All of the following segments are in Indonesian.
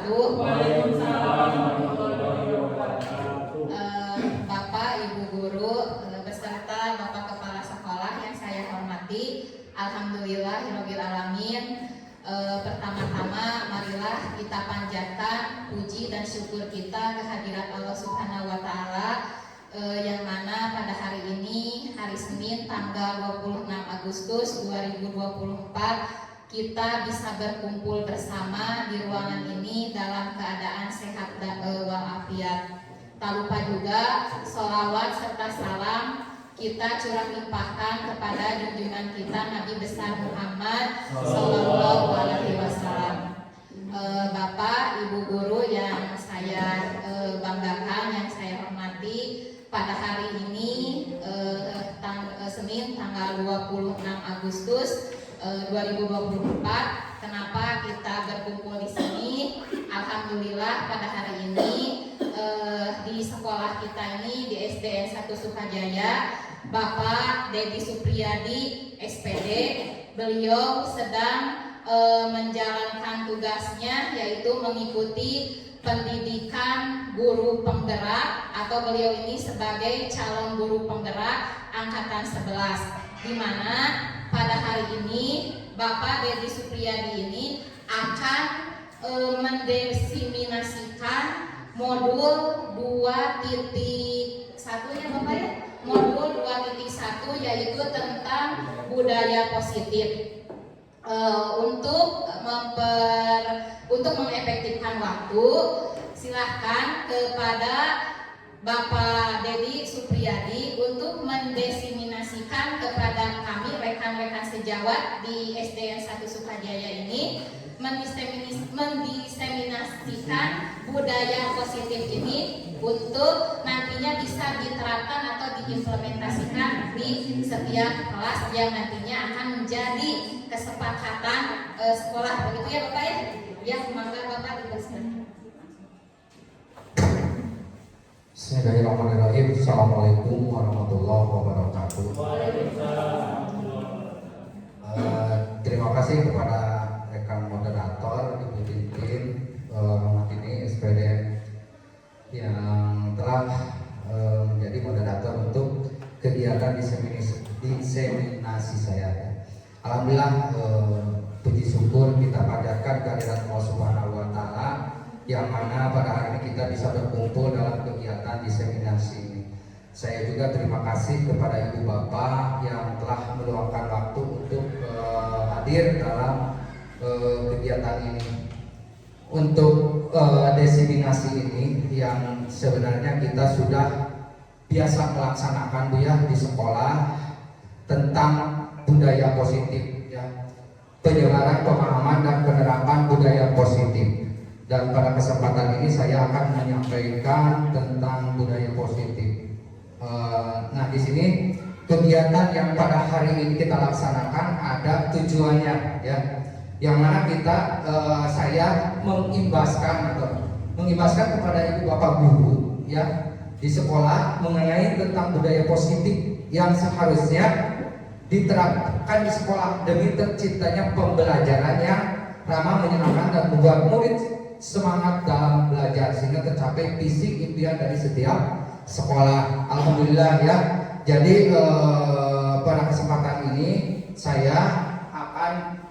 wabarakatuh. Waalaikumsalam warahmatullahi wabarakatuh. Bapak, Ibu guru, beserta Bapak Kepala Sekolah yang saya hormati, alhamdulillahirabbil alamin. Pertama-tama marilah kita panjatkan puji dan syukur kita kehadirat Allah Subhanahu wa taala, yang mana pada hari ini, hari Senin tanggal 26 Agustus 2024, kita bisa berkumpul bersama di ruangan ini dalam keadaan sehat walafiat. Tak lupa juga sholawat serta salam kita curah limpahkan kepada junjungan kita Nabi besar Muhammad Sallallahu Alaihi Wasallam. Bapak, Ibu guru yang saya banggakan, yang saya hormati, pada hari ini Senin tanggal 26 Agustus 2024, kenapa kita berkumpul di sini? Alhamdulillah pada hari ini di sekolah kita ini di SDN 1 Sukajaya, Bapak Dedi Supriyadi SPD, beliau sedang menjalankan tugasnya, yaitu mengikuti pendidikan guru penggerak, atau beliau ini sebagai calon guru penggerak angkatan 11, di mana pada hari ini Bapak Dedi Supriyadi ini akan mendesiminasikan modul 2.1 ya Bapak ya, modul 2.1, yaitu tentang budaya positif. Untuk mengefektifkan waktu, silahkan kepada Bapak Dedi Supriyadi untuk mendesiminasikan kepada kami rekan-rekan sejawat di SDN 1 Sukajaya ini, mendiseminasikan budaya positif ini untuk nantinya bisa diterapkan atau diimplementasikan di setiap kelas yang nantinya akan menjadi kesepakatan sekolah, begitu ya Bapak ya? Ya, maka Bapak dipersilakan. Bismillahirrahmanirrahim. Assalamualaikum warahmatullahi wabarakatuh. Terima kasih kepada rekan moderator, Ibu Tintin, Matini SPD yang telah menjadi moderator untuk kegiatan diseminasi saya. Alhamdulillah, puji syukur kita panjatkan kehadirat Allah Subhanahu wa taala, yang mana pada hari ini kita bisa berkumpul dalam kegiatan diseminasi ini. Saya juga terima kasih kepada Ibu Bapak yang telah meluangkan waktu untuk hadir dalam kegiatan ini. Untuk diseminasi ini yang sebenarnya kita sudah biasa melaksanakan Bu ya di sekolah tentang budaya positif ya. Penyebaran pemahaman dan penerapan budaya positif. Dan pada kesempatan ini saya akan menyampaikan tentang budaya positif. Nah, di sini kegiatan yang pada hari ini kita laksanakan ada tujuannya, ya, yang mana kita saya mengimbaskan kepada Ibu Bapak guru, ya, di sekolah mengenai tentang budaya positif yang seharusnya diterapkan di sekolah demi terciptanya pembelajaran yang ramah, menyenangkan, dan membuat murid semangat dalam belajar sehingga tercapai visi impian dari setiap sekolah. Alhamdulillah ya. Jadi pada kesempatan ini saya akan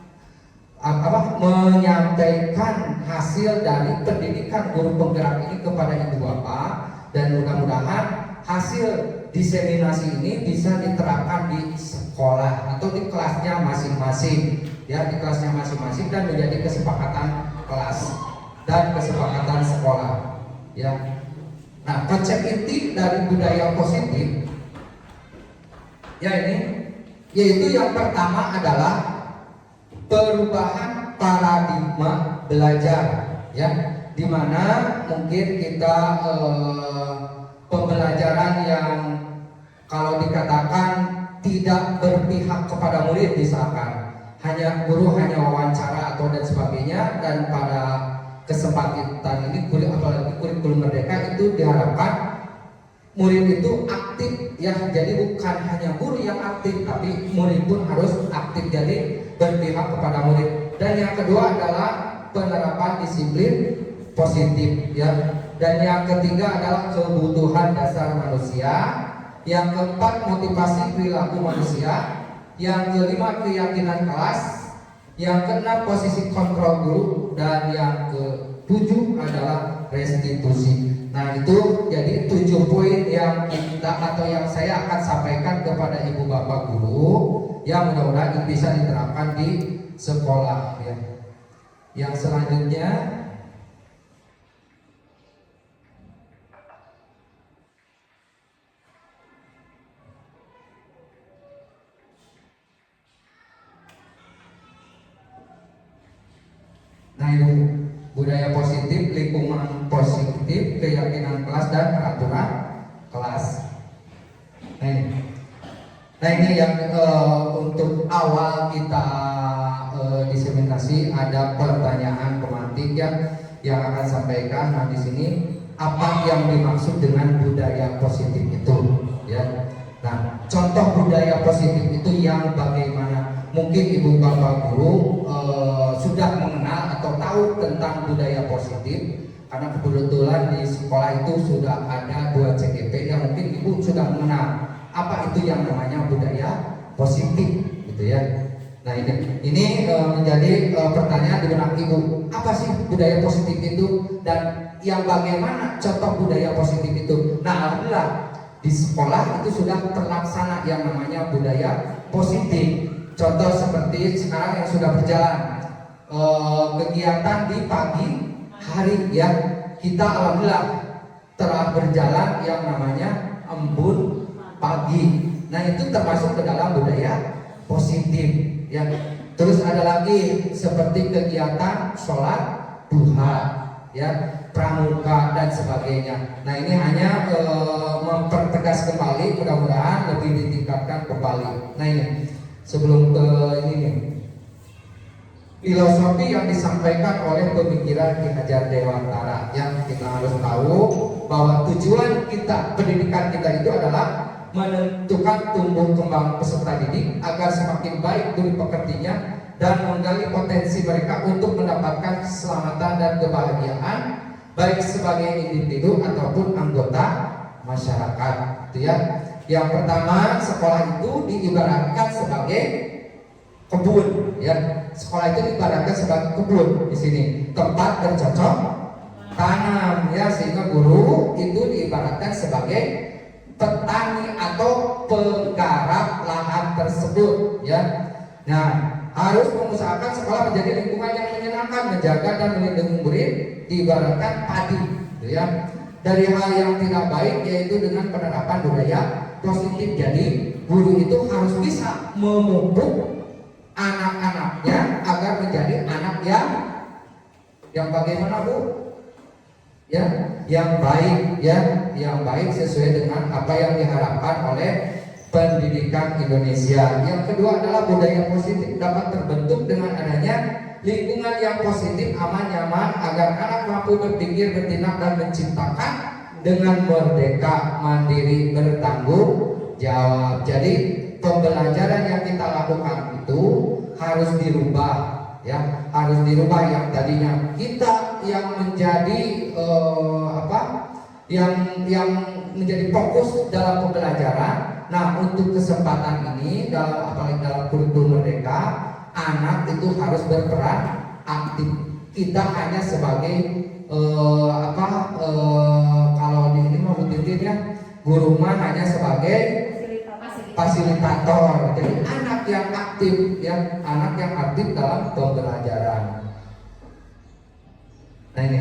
menyampaikan hasil dari pendidikan guru penggerak ini kepada Ibu Bapak, dan mudah-mudahan hasil diseminasi ini bisa diterapkan di sekolah atau di kelasnya masing-masing, ya, di kelasnya masing-masing, dan menjadi kesepakatan kelas dan kesepakatan sekolah, ya. Nah, konsep inti dari budaya positif, ya, ini yaitu yang pertama adalah perubahan paradigma belajar, ya, di mana mungkin kita pembelajaran yang kalau dikatakan tidak berpihak kepada murid, misalkan hanya guru hanya wawancara atau dan sebagainya, dan pada kesempatan ini apalagi kurikulum merdeka itu diharapkan murid itu aktif, ya. Jadi bukan hanya guru yang aktif, tapi murid pun harus aktif, jadi berpihak kepada murid. Dan yang kedua adalah penerapan disiplin positif ya. Dan yang ketiga adalah kebutuhan dasar manusia. Yang keempat motivasi perilaku manusia. Yang kelima keyakinan kelas. Yang keenam posisi kontrol guru. Dan yang ketujuh adalah restitusi. Nah itu jadi 7 poin yang kita atau yang saya akan sampaikan kepada ibu bapak guru yang mudah-mudahan bisa diterapkan di sekolah ya. Yang selanjutnya nah itu budaya positif, lingkungan positif, keyakinan kelas dan peraturan kelas. Nah ini yang untuk awal kita diseminasi ada pertanyaan pemantik yang akan sampaikan. Nah di sini apa yang dimaksud dengan budaya positif itu ya. Nah contoh budaya positif itu yang bagaimana? Mungkin ibu bapak guru sudah mengenal atau tahu tentang budaya positif karena kebetulan di sekolah itu sudah ada 2 CGP yang mungkin ibu sudah mengenal apa itu yang namanya budaya positif gitu ya. Nah ini menjadi pertanyaan di benak ibu, apa sih budaya positif itu dan yang bagaimana contoh budaya positif itu. Nah alhamdulillah di sekolah itu sudah terlaksana yang namanya budaya positif. Contoh seperti sekarang yang sudah berjalan kegiatan di pagi hari ya, kita alhamdulillah telah berjalan yang namanya embun pagi. Nah itu termasuk ke dalam budaya positif ya. Terus ada lagi seperti kegiatan sholat duha ya, pramuka dan sebagainya. Nah ini hanya mempertegas kembali, mudah-mudahan lebih ditingkatkan kembali. Nah ini sebelum ke ini nih, filosofi yang disampaikan oleh pemikiran Ki Hajar Dewantara yang kita harus tahu bahwa tujuan kita pendidikan kita itu adalah menentukan tumbuh kembang peserta didik agar semakin baik guru pekertinya dan menggali potensi mereka untuk mendapatkan keselamatan dan kebahagiaan baik sebagai individu ataupun anggota masyarakat. Itu ya. Yang pertama, sekolah itu diibaratkan sebagai kebun ya. Sekolah itu diibaratkan sebagai kebun di sini, tempat bercocok tanam ya, sehingga guru itu diibaratkan sebagai petani atau penggarap lahan tersebut ya. Nah, harus mengusahakan sekolah menjadi lingkungan yang menyenangkan, menjaga dan melindungi murid, diibaratkan padi gitu ya. Dari hal yang tidak baik yaitu dengan penerapan budaya positif. Jadi guru itu harus bisa memupuk anak-anaknya agar menjadi anak yang bagaimana Bu? Ya, yang baik ya, yang baik sesuai dengan apa yang diharapkan oleh pendidikan Indonesia. Yang kedua adalah budaya positif dapat terbentuk dengan adanya lingkungan yang positif, aman, nyaman agar anak mampu berpikir, bertindak dan menciptakan dengan merdeka, mandiri, bertanggung jawab. Jadi pembelajaran yang kita lakukan itu harus dirubah ya, harus dirubah. Yang tadinya kita yang menjadi yang menjadi fokus dalam pembelajaran. Nah untuk kesempatan ini apalagi dalam kurikulum merdeka, anak itu harus berperan aktif. Kita hanya sebagai kalau di ini mau ya, guru mah hanya sebagai fasilitator. Jadi anak yang aktif ya, anak yang aktif dalam pembelajaran. Nah ini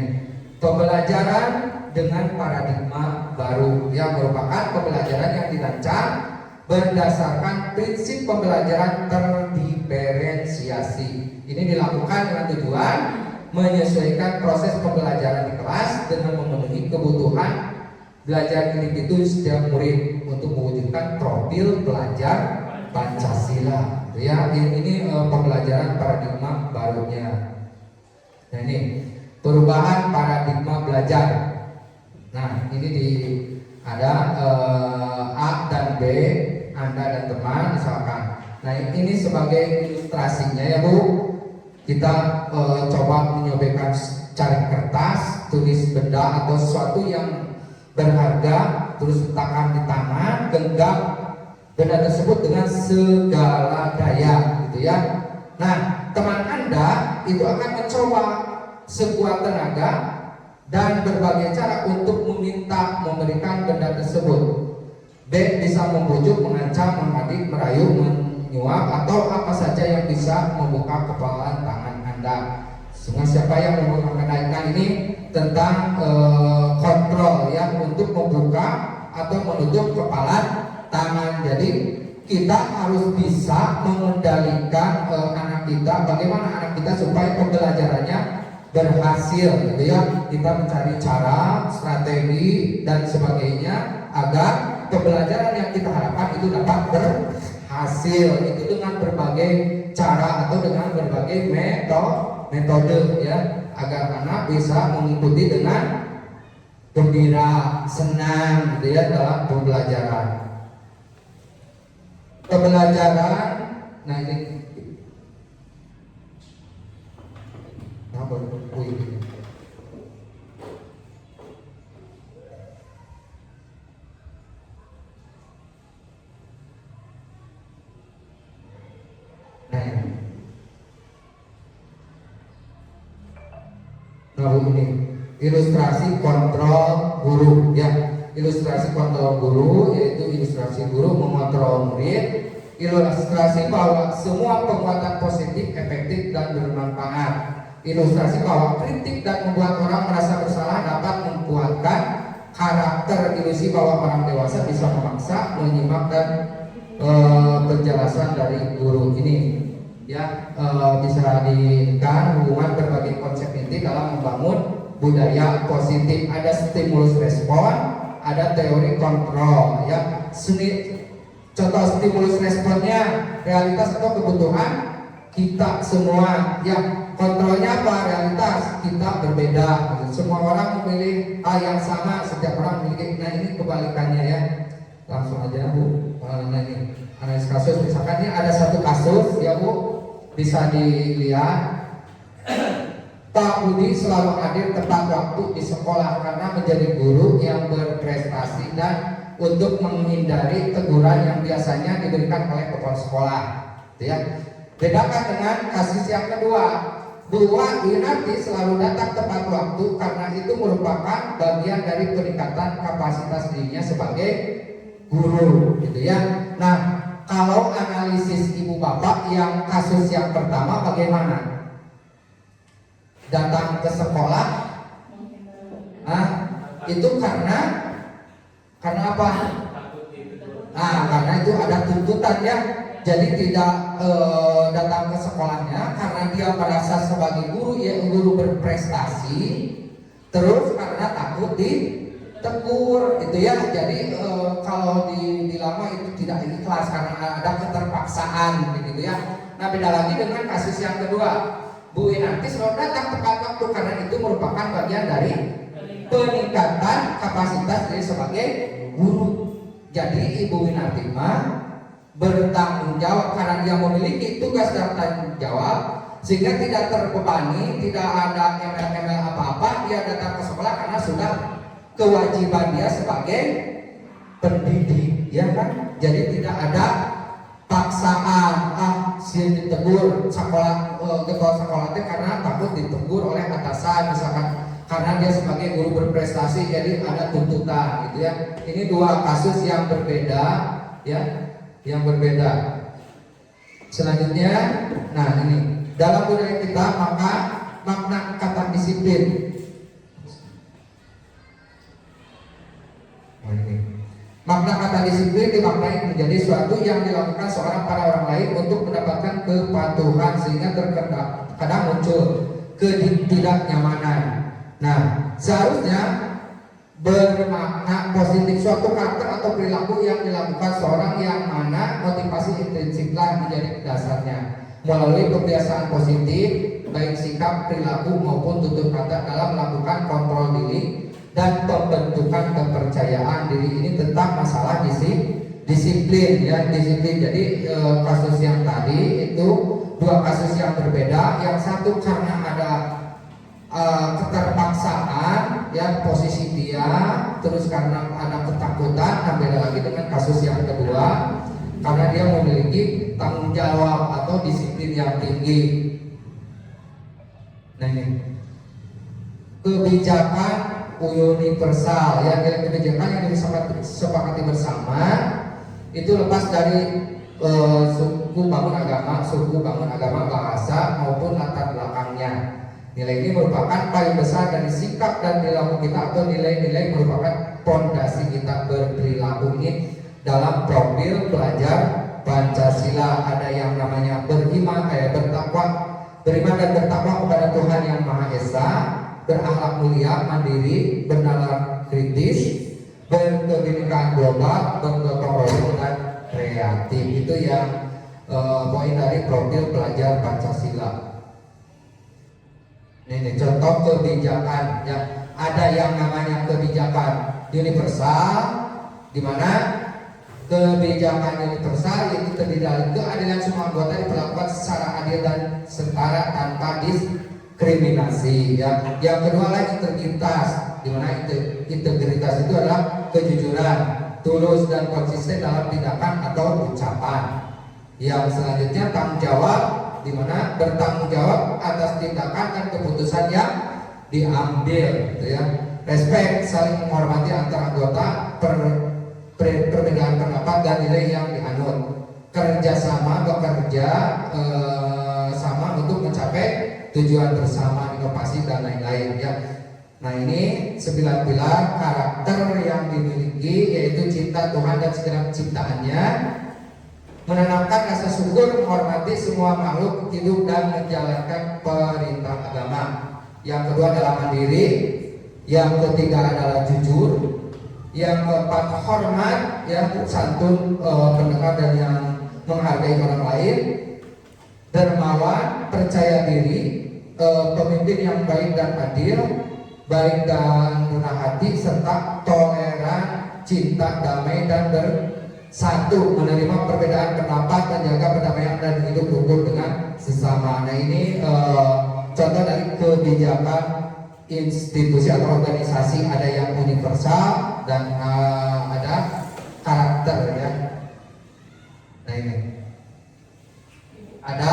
pembelajaran dengan paradigma baru yang merupakan pembelajaran yang dirancang berdasarkan prinsip pembelajaran terdiferensiasi. Ini dilakukan dengan tujuan menyesuaikan proses pembelajaran di kelas dengan memenuhi kebutuhan belajar individu setiap murid untuk mewujudkan profil pelajar Pancasila. Ya, ini pembelajaran paradigma barunya. Nah ini perubahan paradigma belajar. Nah ini ada A dan B, Anda dan teman misalkan. Nah ini sebagai ilustrasinya ya Bu. Kita coba menyobekan cari kertas tulis benda atau sesuatu yang berharga, terus letakkan di tangan, genggam benda tersebut dengan segala daya, gitu ya. Nah, teman Anda itu akan mencoba sekuat tenaga dan berbagai cara untuk meminta memberikan benda tersebut. B. Bisa membujuk, mengancam, menghadik, merayu, menyuap, atau apa saja yang bisa membuka kepalan tangan Anda. Semua siapa yang menggunakan kaitan ini tentang kontrol ya untuk membuka atau menutup kepalan tangan. Jadi kita harus bisa mengendalikan anak kita, bagaimana anak kita supaya pembelajarannya berhasil, gitu ya. Kita mencari cara, strategi dan sebagainya agar pembelajaran yang kita harapkan itu dapat berhasil. Itu dengan berbagai cara atau dengan berbagai metode ya, agar anak bisa mengikuti dengan gembira, senang, gitu ya, dalam pembelajaran. Nah ini apa ini? Nah ini ilustrasi kontrol guru ya. Ilustrasi kontrol guru yaitu ilustrasi guru mengontrol murid. Ilustrasi bahwa semua perbuatan positif, efektif dan bermanfaat. Ilustrasi bahwa kritik dan membuat orang merasa bersalah dapat menguatkan karakter. Ilusi bahwa orang dewasa bisa memaksa, menyimak dan penjelasan dari guru ini ya, bisa dihubungkan hubungan berbagai konsep inti dalam membangun budaya positif. Ada stimulus respon, ada teori kontrol ya. Contoh stimulus responnya realitas atau kebutuhan kita semua ya. Kontrolnya apa? Realitas kita berbeda. Semua orang memilih hal yang sama, setiap orang memiliki. Nah ini kebalikannya ya. Langsung aja Bu. Nah ini analisis kasus. Misalkan ini ada satu kasus ya Bu, bisa dilihat. Pak Budi selalu hadir tepat waktu di sekolah karena menjadi guru yang berprestasi dan untuk menghindari teguran yang biasanya diberikan oleh kepala sekolah. Ya. Bedakan dengan kasus yang kedua. Bu Winarti selalu datang tepat waktu karena itu merupakan bagian dari peningkatan kapasitas dirinya sebagai guru, gitu ya. Nah, kalau analisis ibu bapak yang kasus yang pertama bagaimana? Datang ke sekolah, itu karena apa? Karena itu ada tuntutan ya. Jadi tidak datang ke sekolahnya karena dia merasa sebagai guru ya, guru berprestasi. Terus karena takut ditegur, gitu ya. Jadi kalau di lama itu tidak ikhlas karena ada keterpaksaan, gitu ya. Nah beda lagi dengan kasus yang kedua. Bu Winarti selalu datang tepat waktu karena itu merupakan bagian dari peningkatan kapasitas dia sebagai guru. Jadi Ibu Winarti bertanggung jawab karena dia memiliki tugas dan tanggung jawab, sehingga tidak terbebani, tidak ada email-email apa-apa. Dia datang ke sekolah karena sudah kewajiban dia sebagai pendidik, ya kan? Jadi tidak ada paksaan, ditegur sekolah, kepala sekolah itu karena takut ditegur oleh atasan, misalkan karena dia sebagai guru berprestasi, jadi ada tuntutan, gitu ya. Ini dua kasus yang berbeda, ya, yang berbeda. Selanjutnya, nah ini dalam budaya kita maka makna kata disiplin. Makna kata disiplin dimaknai menjadi suatu yang dilakukan seorang pada orang lain untuk mendapatkan kepatuhan sehingga terkadang muncul ketidaknyamanan. Nah, seharusnya bermakna positif suatu karakter atau perilaku yang dilakukan seorang yang mana motivasi intrinsiklah menjadi dasarnya melalui kebiasaan positif baik sikap, perilaku maupun tutur kata dalam melakukan kontrol diri dan pembentukan kepercayaan diri. Ini tentang masalah disiplin ya, disiplin. Jadi kasus yang tadi itu dua kasus yang berbeda. Yang satu karena ada keterpaksaan melihat posisi dia, terus karena anak ketakutan. Nah, beda lagi dengan kasus yang kedua, karena dia memiliki tanggung jawab atau disiplin yang tinggi. Nah ini kebijakan universal ya, kebijakan yang disepakati bersama itu lepas dari suku bangun agama, bahasa maupun latar belakangnya. Nilai ini merupakan paling besar dari sikap dan perilaku kita, atau nilai-nilai merupakan fondasi kita berperilaku ini dalam profil pelajar Pancasila. Ada yang namanya beriman dan bertakwa kepada Tuhan Yang Maha Esa, berakhlak mulia, mandiri, bernalar kritis, berkebinekaan global, bergotong royong dan kreatif. Itu yang poin dari profil pelajar Pancasila. Ini contoh kebijakan ya. Ada yang namanya kebijakan universal, di mana kebijakan universal itu terdiri dari keadilan semua anggota diperlakukan secara adil dan setara tanpa diskriminasi ya. Yang kedua adalah integritas, di mana integritas itu adalah kejujuran, tulus dan konsisten dalam tindakan atau ucapan. Yang selanjutnya tanggung jawab, di mana bertanggung jawab atas tindakan dan keputusan yang diambil gitu ya. Respect, saling menghormati antar anggota, perbedaan pendapat dan nilai yang dianut. Kerjasama, bekerja sama untuk mencapai tujuan bersama, inovasi dan lain-lain ya. Nah ini 9 pilar karakter yang dimiliki, yaitu cinta Tuhan dan segenap ciptaannya, menanamkan rasa syukur, menghormati semua makhluk hidup dan menjalankan perintah agama. Yang kedua adalah mandiri, yang ketiga adalah jujur, yang keempat hormat, ya, santun, pendengar dan yang menghargai orang lain, dermawan, percaya diri, pemimpin yang baik dan adil, baik dan murah hati, serta toleran, cinta, damai dan bersatu, menerima perbedaan pendapat, menjaga perdamaian dan hidup rukun dengan sesama. Nah ini contoh dari kebijakan institusi atau organisasi. Ada yang universal dan ada karakter ya. Nah ini ada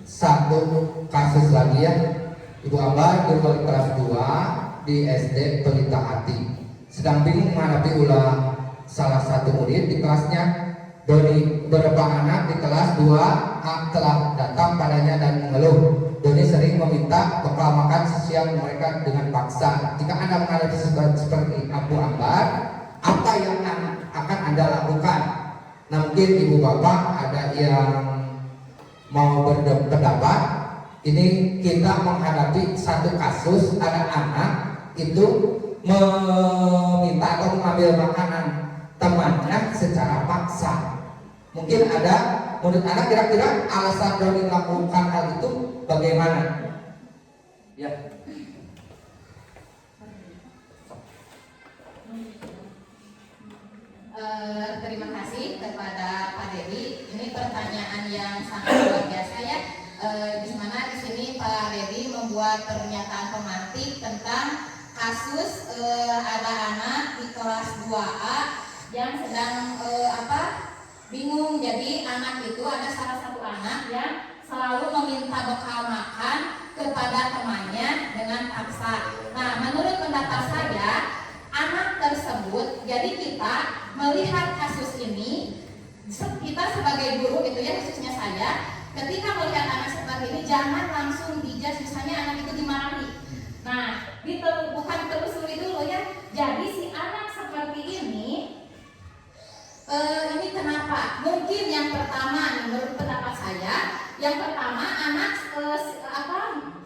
satu kasus lagi ya. Ibu Ambar guru wali kelas 2 di SD Pelita Hati sedang bingung menghadapi ulah salah satu murid di kelasnya. Doni, beberapa anak di kelas 2A telah datang padanya dan mengeluh. Doni sering meminta bekal makan siang mereka dengan paksa. Jika Anda menghadapi seperti Abu Ambar, apa yang akan Anda lakukan? Nah mungkin ibu bapak ada yang mau berpendapat. Ini kita menghadapi satu kasus, ada anak itu meminta atau mengambil makanan temannya secara paksa. Mungkin ada menurut anak kira-kira alasan Doni melakukan hal itu bagaimana? Ya. Terima kasih kepada Pak Dedi. Ini pertanyaan yang sangat luar biasa ya. Di mana di sini Pak Dedi membuat pernyataan pemantik tentang kasus ada anak di kelas 2A yang sedang bingung. Jadi anak itu ada salah satu anak yang selalu meminta bekal makan kepada temannya dengan paksa. Nah, menurut pendapat saya, anak tersebut, jadi kita melihat kasus ini, kita sebagai guru gitu ya, khususnya saya, ketika melihat anak seperti ini jangan langsung dijudge, misalnya anak itu dimarahi. Nah, bukan telusuri dulu ya. Jadi si anak seperti ini kenapa? Mungkin yang pertama nih, menurut pendapat saya, yang pertama anak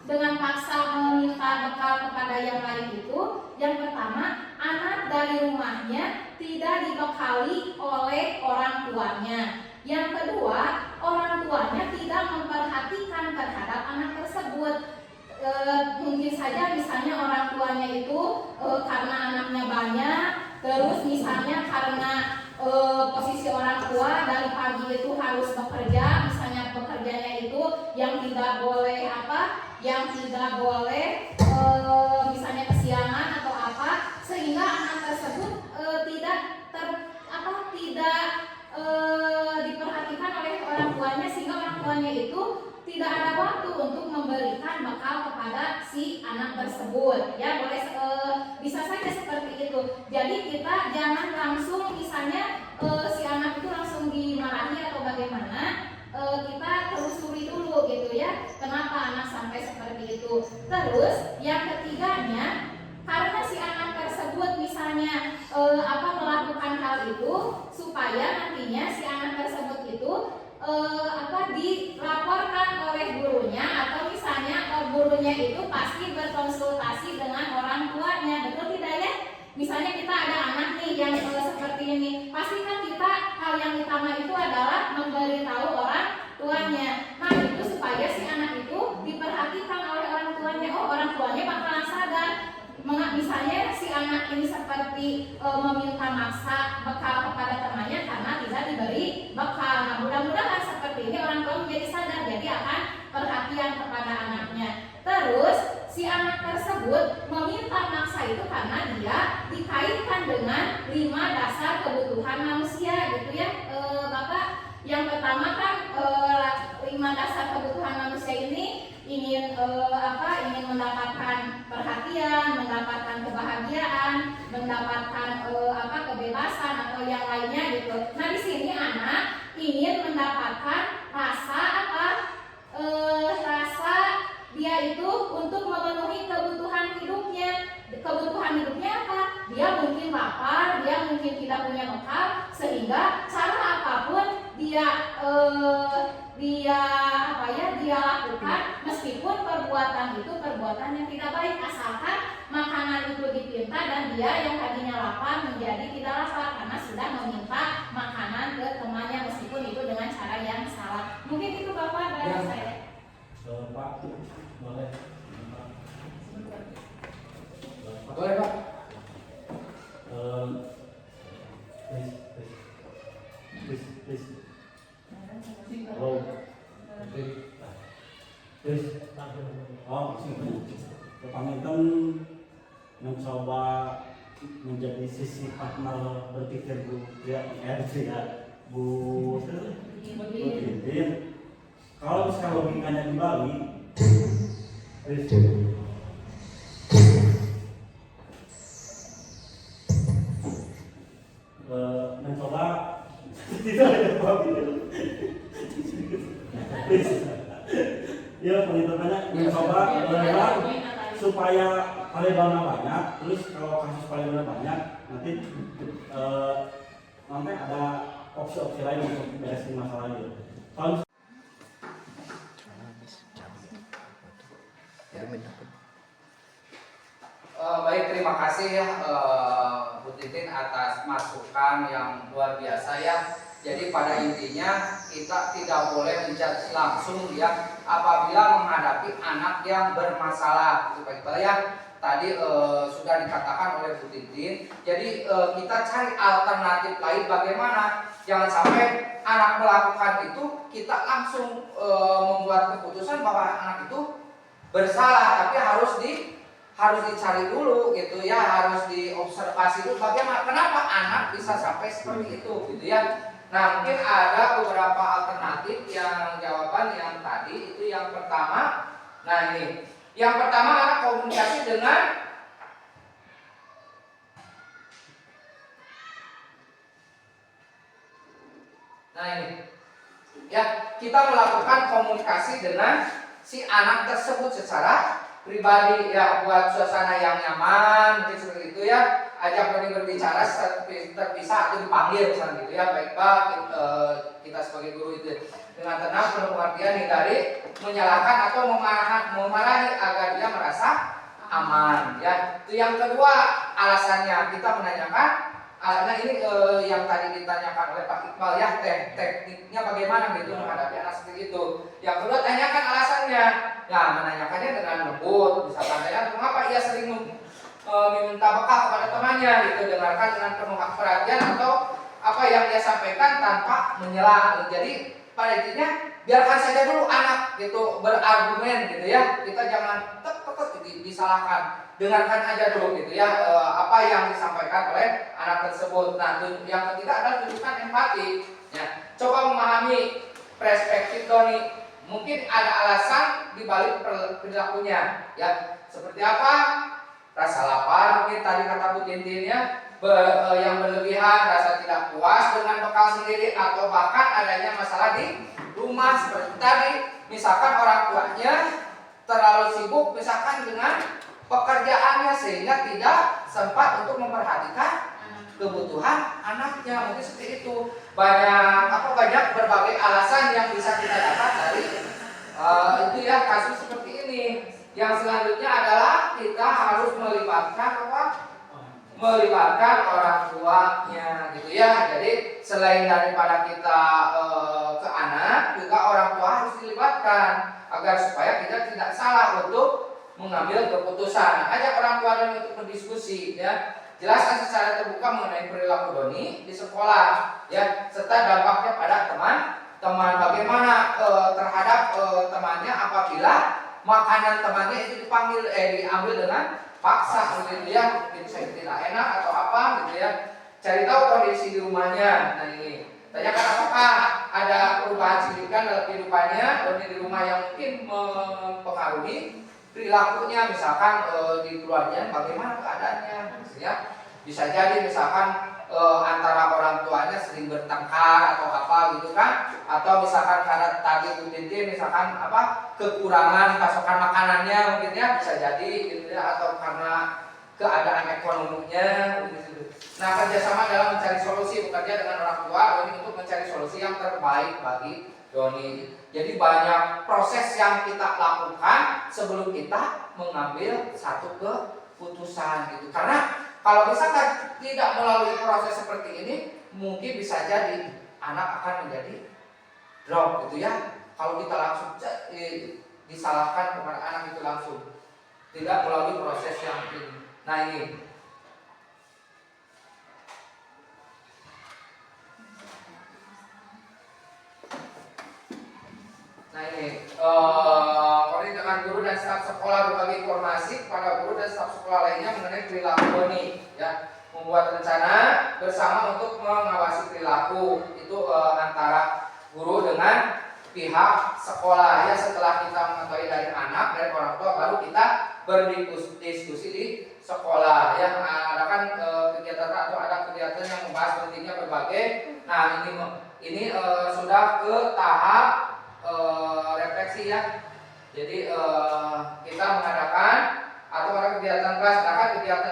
dengan paksa meminta bekal kepada yang lain itu, yang pertama anak dari rumahnya tidak dibekali oleh orang tuanya. Yang kedua, orang tuanya tidak memperhatikan terhadap anak tersebut. Mungkin saja misalnya orang tuanya itu karena anaknya banyak, terus misalnya karena posisi orang tua dari pagi itu harus bekerja, misalnya pekerjaannya itu yang tidak boleh misalnya kesiangan tersebut. Ya boleh bisa saja seperti itu. Jadi kita jangan langsung misalnya si anak itu langsung dimarahi atau bagaimana. Kita telusuri dulu gitu ya, kenapa anak sampai seperti itu. Terus yang ketiganya, karena si anak tersebut misalnya melakukan hal itu, supaya nantinya si anak tersebut itu dilaporkan oleh gurunya, atau misalnya gurunya itu pasti berkonsultasi dengan orang tuanya, betul tidak ya? Misalnya kita ada anak nih yang seperti ini, pasti kan kita hal yang utama itu adalah memberitahu orang tuanya. Nah itu supaya si anak itu diperhatikan oleh orang tuanya. Oh, orang tuanya bakalan sadar. Misalnya si anak ini seperti meminta maksa bekal kepada temannya karena tidak diberi bekal. Nah mudah-mudahan seperti ini orang tua menjadi sadar, jadi akan perhatian kepada anaknya. Terus si anak tersebut meminta maksa itu karena dia dikaitkan dengan 5 dasar kebutuhan manusia gitu ya, Bapak. Yang pertama kan 5 dasar kebutuhan manusia ini ingin mendapatkan perhatian, mendapatkan kebahagiaan, mendapatkan kebebasan atau yang lainnya gitu. Nah di sini anak ingin mendapatkan rasa rasa dia itu untuk memenuhi kebutuhan hidupnya. Kebutuhan hidupnya apa? Dia mungkin lapar, dia mungkin tidak punya bekal, sehingga cara apapun dia lakukan, meskipun perbuatan itu perbuatan yang tidak baik, asalkan makanan itu dipinta dan dia yang tadinya lapar menjadi tidak lapar karena sudah meminta makanan ke temannya, meskipun itu dengan cara yang salah. Mungkin itu Bapak dari saya. Pak, boleh. Boleh Pak. Please. Oh, please. Kepangitan mencoba menjadi sisi partner berpikir Bu Bu Titin. Kalau misalnya logikanya dibagi, mencoba tidak ada babi. Ya, penginternya mencoba supaya Palembang banyak. Terus kalau kasus Palembang banyak, nanti ada opsi-opsi lain untuk beresin masalah itu. Kalau baik, terima kasih ya Bu Titin atas masukan yang luar biasa ya. Jadi pada intinya kita tidak boleh menjudge langsung ya apabila menghadapi anak yang bermasalah, gitu ya. Tadi sudah dikatakan oleh Bu Titin. Jadi kita cari alternatif lain bagaimana. Jangan sampai anak melakukan itu kita langsung membuat keputusan bahwa anak itu bersalah, tapi harus dicari dulu gitu ya, harus diobservasi dulu bagaimana, kenapa anak bisa sampai seperti itu gitu ya. Nah mungkin ada beberapa alternatif yang jawaban yang tadi itu yang pertama. Nah ini yang pertama anak komunikasi dengan ini ya, kita melakukan komunikasi dengan si anak tersebut secara pribadi ya, buat suasana yang nyaman mungkin seperti itu ya. Ajak berbicara terpisah atau dipanggil misalnya gitu ya. Baik Pak, kita sebagai guru itu dengan tenang penuh pengertian, hindari menyalahkan atau memarahi agar dia merasa aman ya. Itu yang kedua alasannya, kita menanyakan. Nah ini yang tadi ditanyakan oleh Pak Iqbal ya, tekniknya bagaimana gitu menghadapi anak seperti itu. Yang kedua, tanyakan alasannya. Nah menanyakannya dengan lembut, misalkan saya mengapa ia sering meminta bekal kepada temannya gitu. Dengarkan dengan penuh perhatian atau apa yang dia sampaikan tanpa menyela. Jadi pada intinya biarkan saja dulu anak gitu berargumen gitu ya. Kita jangan disalahkan. Dengarkan aja dulu gitu ya apa yang disampaikan oleh anak tersebut. Nah yang ketiga adalah tunjukkan empati ya. Coba memahami perspektif Doni. Mungkin ada alasan di balik perilakunya ya. Seperti apa? Tintinnya yang berlebihan, rasa tidak puas dengan bekal sendiri, atau bahkan adanya masalah di rumah seperti tadi, misalkan orang tuanya terlalu sibuk misalkan dengan pekerjaannya sehingga tidak sempat untuk memperhatikan kebutuhan anaknya, mungkin seperti itu. Banyak berbagai alasan yang bisa kita dapat dari itu ya, kasus seperti ini. Yang selanjutnya adalah kita harus melibatkan orang tuanya gitu ya. Jadi selain daripada kita ke anak, juga orang tua harus dilibatkan agar supaya kita tidak salah untuk mengambil keputusan. Ajak orang tua dan untuk berdiskusi ya. Jelaskan secara terbuka mengenai perilaku Doni di sekolah ya, serta dampaknya pada teman bagaimana terhadap temannya apabila makanan temannya itu diambil dengan paksa gitu ya, mungkin saya tidak enak atau apa gitu ya. Cari tahu kondisi di rumahnya. Nah ini tanyakan apakah ada perubahan signifikan dalam kehidupannya Doni di rumah yang mungkin mempengaruhi perilakunya, misalkan di keluarga bagaimana keadaannya ya. Bisa jadi misalkan antara orang tuanya sering bertengkar atau apa gitu kan, atau misalkan karena tadi Bu Tintin misalkan kekurangan pasokan makanannya mungkin ya, bisa jadi gitu ya, atau karena keadaan ekonominya gitu. Nah, kerjasama dalam mencari solusi, bekerja dengan orang tua Doni untuk mencari solusi yang terbaik bagi Doni. Jadi banyak proses yang kita lakukan sebelum kita mengambil satu keputusan gitu. Karena kalau misalkan tidak melalui proses seperti ini, mungkin bisa jadi anak akan menjadi drop gitu ya. Kalau kita langsung disalahkan kepada anak itu langsung, tidak melalui proses yang ini. Nah ini. Nah ini, koordinasi dengan guru dan staf sekolah berbagi informasi kepada guru dan staf sekolah lainnya mengenai perilaku Doni, ya. Membuat rencana bersama untuk mengawasi perilaku itu antara guru dengan pihak sekolah. Ya, setelah kita mengetahui dari anak, dari orang tua, baru kita berdiskusi di sekolah. Ya, ada kan kegiatan atau ada kegiatan yang membahas pentingnya berbagai. Nah ini sudah ke tahap refleksi ya. Jadi kita mengadakan atau ada kegiatan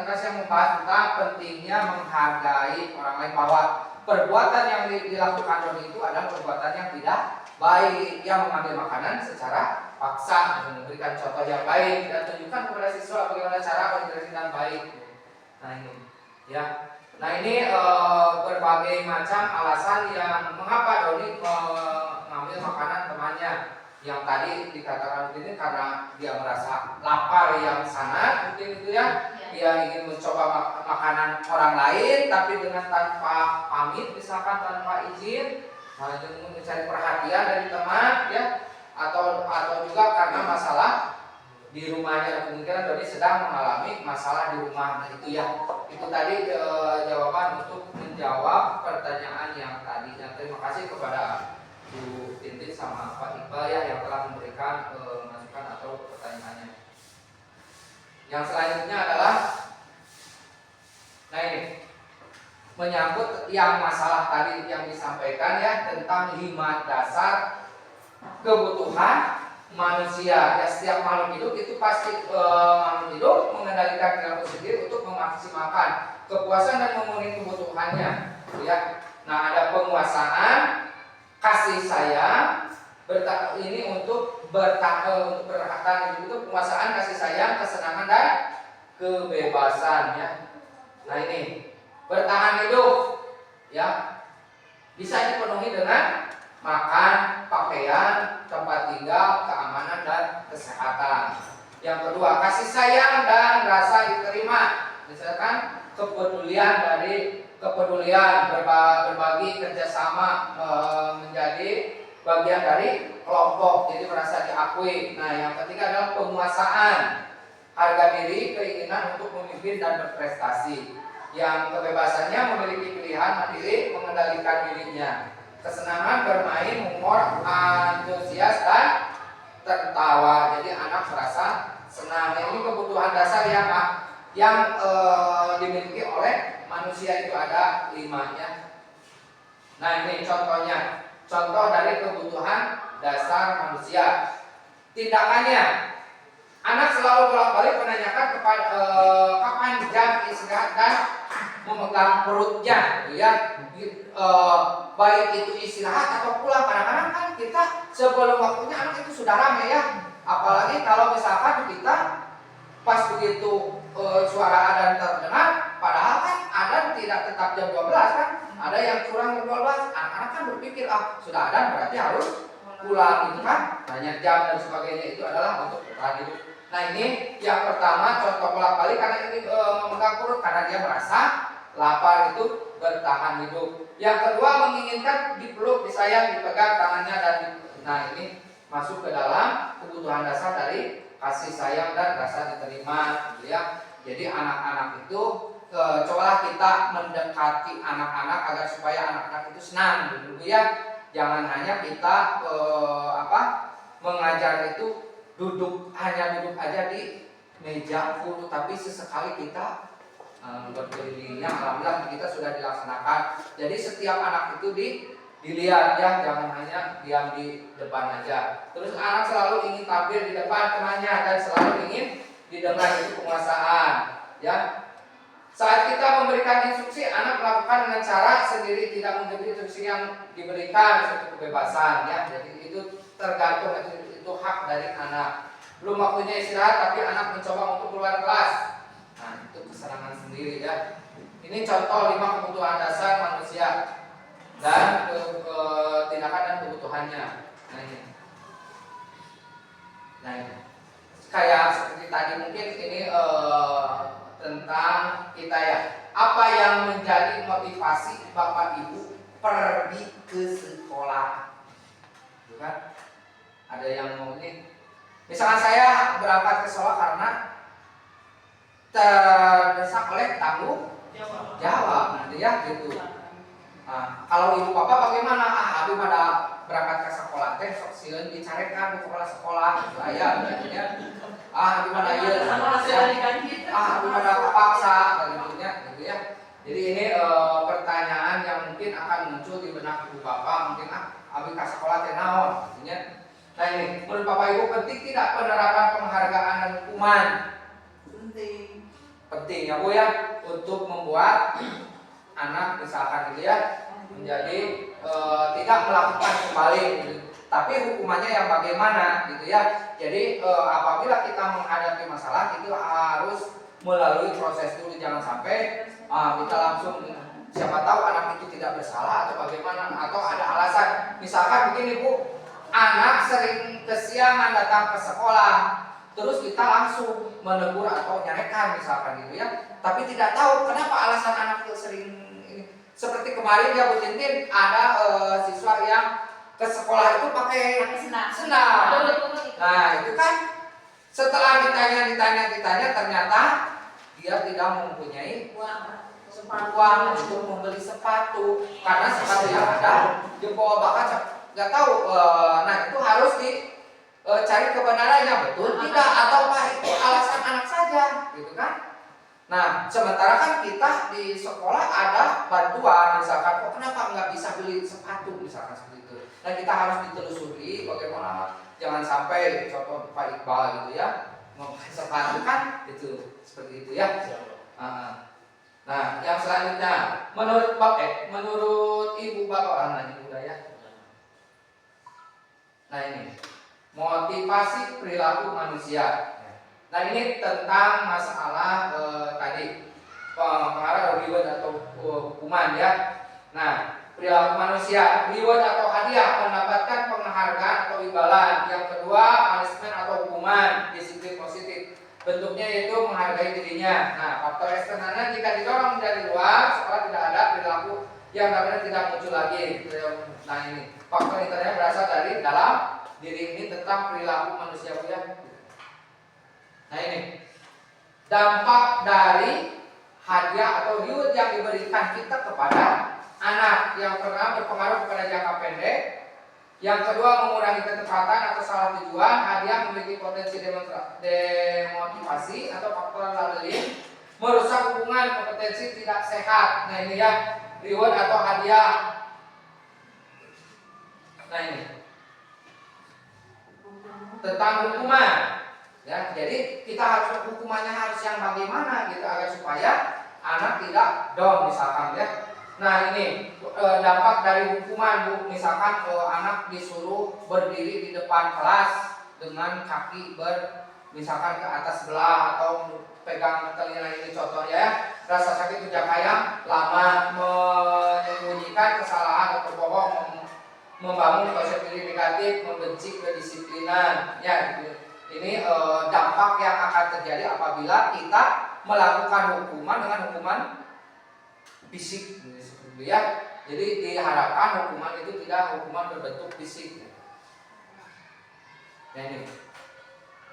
kelas yang membahas tentang pentingnya menghargai orang lain, bahwa perbuatan yang dilakukan Doni itu adalah perbuatan yang tidak baik, yang mengambil makanan secara paksa, memberikan contoh yang baik dan tunjukkan kepada siswa bagaimana cara berinteraksi dengan baik. Nah ini ya. Nah ini berbagai macam alasan yang mengapa Doni mengambil makanan temannya. Yang tadi dikatakan ini karena dia merasa lapar yang sangat, mungkin itu ya. Dia ingin mencoba makanan orang lain tapi dengan tanpa pamit, misalkan tanpa izin, mencari perhatian dari teman ya, atau juga karena masalah di rumahnya, kemungkinan Doni sedang mengalami masalah di rumah. Nah itu ya, itu tadi jawaban untuk menjawab pertanyaan yang tadi. Dan terima kasih kepada Bu Tintin sama Pak Iqbal ya yang telah memberikan masukan atau pertanyaannya. Yang selanjutnya adalah, nah ini menyangkut yang masalah tadi yang disampaikan ya, tentang 5 dasar kebutuhan manusia. Ya, setiap makhluk hidup itu pasti makhluk hidup mengendalikan perilaku sendiri untuk memaksimalkan kepuasan dan memenuhi kebutuhannya. Ya, nah ada penguasaan, kasih sayang, ini untuk bertahan, untuk penguasaan, kasih sayang, kesenangan dan kebebasan ya. Nah ini bertahan hidup ya, bisa dipenuhi dengan makan, pakaian, tempat tinggal, keamanan dan kesehatan. Yang kedua, kasih sayang dan rasa diterima, misalkan kepedulian berbagi, kerjasama, menjadi bagian dari kelompok, jadi merasa diakui. Nah yang ketiga adalah penguasaan, harga diri, keinginan untuk memimpin dan berprestasi. Yang kebebasannya memiliki pilihan mandiri, mengendalikan dirinya. Kesenangan bermain, humor, antusias dan tertawa, jadi anak merasa senang. Ini kebutuhan dasar yang dimiliki oleh manusia itu ada 5 ya. Nah ini contohnya, contoh dari kebutuhan dasar manusia. Tindakannya, anak selalu bolak-balik menanyakan kepada kapan jam istirahat dan memegang perutnya, ya. Baik itu istirahat atau pulang. Kadang-kadang kan kita sebelum waktunya anak itu sudah ramai ya. Apalagi kalau misalkan kita pas begitu suara adzan terdengar, padahal kan adzan tidak tetap jam 12 kan, ada yang kurang jam 12. Anak-anak kan berpikir sudah adzan berarti harus pulang gitu kan. Tanya jam dan sebagainya itu adalah untuk bertahan hidup. Nah ini yang pertama contoh bolak-balik karena ini memegang perut karena dia merasa lapar itu bertahan hidup. Yang kedua menginginkan dipeluk, disayang, dipegang tangannya dan nah ini masuk ke dalam kebutuhan dasar dari kasih sayang dan rasa diterima gitu ya. Jadi anak-anak itu cobalah kita mendekati anak-anak agar supaya anak-anak itu senang dulu ya. Jangan hanya kita mengajar itu hanya duduk aja di meja full, tapi sesekali kita berkelilingnya. Alhamdulillah kita sudah dilaksanakan. Jadi setiap anak itu dilihat ya, jangan hanya diam di depan aja. Terus anak selalu ingin tampil di depan temannya dan selalu ingin didengar, itu penguasaan ya. Saat kita memberikan instruksi, anak melakukan dengan cara sendiri, tidak mengikuti instruksi yang diberikan, seperti kebebasan ya. Jadi itu tergantung, itu hak dari anak. Belum waktunya istirahat tapi anak mencoba untuk keluar kelas. Nah, itu kesenangan sendiri ya. Ini contoh 5 kebutuhan dasar manusia dan tindakan dan kebutuhannya. Nah ini kayak seperti tadi mungkin ini tentang kita ya. Apa yang menjadi motivasi Bapak Ibu pergi ke sekolah? Gitu kan? Ada yang mau ini? Misalkan saya berangkat ke sekolah karena terdesak oleh tanggung jawab, gitu ya, gitu. Nah, kalau ibu bapak bagaimana? Abi pada berangkat ke sekolah teh sok sieun dicarekan ke kepala sekolah gitu aya gitu ya. Abi pada ieu abi pada kapaksa gitu ya. Jadi ini pertanyaan yang mungkin akan muncul di benak ibu bapak, mungkin abi ke sekolah teh naon gitu ya. Nah ini menurut Bapak Ibu penting tidak penerapan penghargaan dan hukuman? Penting ya Bu ya, untuk membuat anak misalkan gitu ya menjadi tidak melakukan kembali gitu. Tapi hukumannya yang bagaimana gitu ya. Jadi apabila kita menghadapi masalah itu harus melalui proses dulu, jangan sampai kita langsung siapa tahu anak itu tidak bersalah atau bagaimana, atau ada alasan. Misalkan begini Bu, anak sering kesiangan datang ke sekolah, terus kita langsung menegur atau nyarekan misalkan gitu ya, tapi tidak tahu kenapa alasan anak itu sering ini. Seperti kemarin ya Bu Tintin, ada siswa yang ke sekolah itu pakai senam. Nah itu kan setelah ditanya ternyata dia tidak mempunyai uang untuk membeli sepatu, karena sepatu yang ada di bawah bakal nggak tahu. Nah itu harus dicari kebenarannya, betul tidak atau itu alasan anak saja gitu kan. Nah sementara kan kita di sekolah ada bantuan, misalkan kok kenapa nggak bisa beli sepatu misalkan seperti itu. Nah kita harus ditelusuri bagaimana, jangan sampai contoh Pak Iqbal gitu ya memakai sepatu kan itu seperti itu ya. Nah yang selanjutnya menurut Ibu Bapak Ibu ya. Nah ini motivasi perilaku manusia. Nah ini tentang masalah tadi pengaruh reward atau hukuman ya. Nah perilaku manusia, reward atau hadiah, mendapatkan penghargaan atau imbalan. Yang kedua punishment atau hukuman, disiplin positif. Bentuknya yaitu menghargai dirinya. Nah faktor eksternalnya jika didorong dari luar sekolah tidak ada perilaku yang namanya tidak muncul lagi. Nah ini faktor internalnya berasal dari dalam diri ini tentang perilaku manusia ya. Nah ini dampak dari hadiah atau reward yang diberikan kita kepada anak. Yang pertama berpengaruh kepada jangka pendek. Yang kedua mengurangi ketepatan atau salah tujuan. Hadiah memiliki potensi demotivasi atau faktor labeling, merusak hubungan hukuman kompetensi tidak sehat. Nah ini ya, reward atau hadiah. Nah ini tentang hukuman. Ya, jadi kita harus hukumannya harus yang bagaimana gitu agar supaya anak tidak down misalkan ya. Nah ini dampak dari hukuman Bu, misalkan anak disuruh berdiri di depan kelas dengan kaki misalkan ke atas sebelah atau pegang telinga, ini contohnya ya. Rasa sakit udah kayak lama, menyembunyikan kesalahan atau berbohong, membangun konsep diri negatif, membenci kedisiplinan ya gitu. Ini dampak yang akan terjadi apabila kita melakukan hukuman dengan hukuman fisik gitu ya. Jadi diharapkan hukuman itu tidak hukuman berbentuk fisik. Nah ini,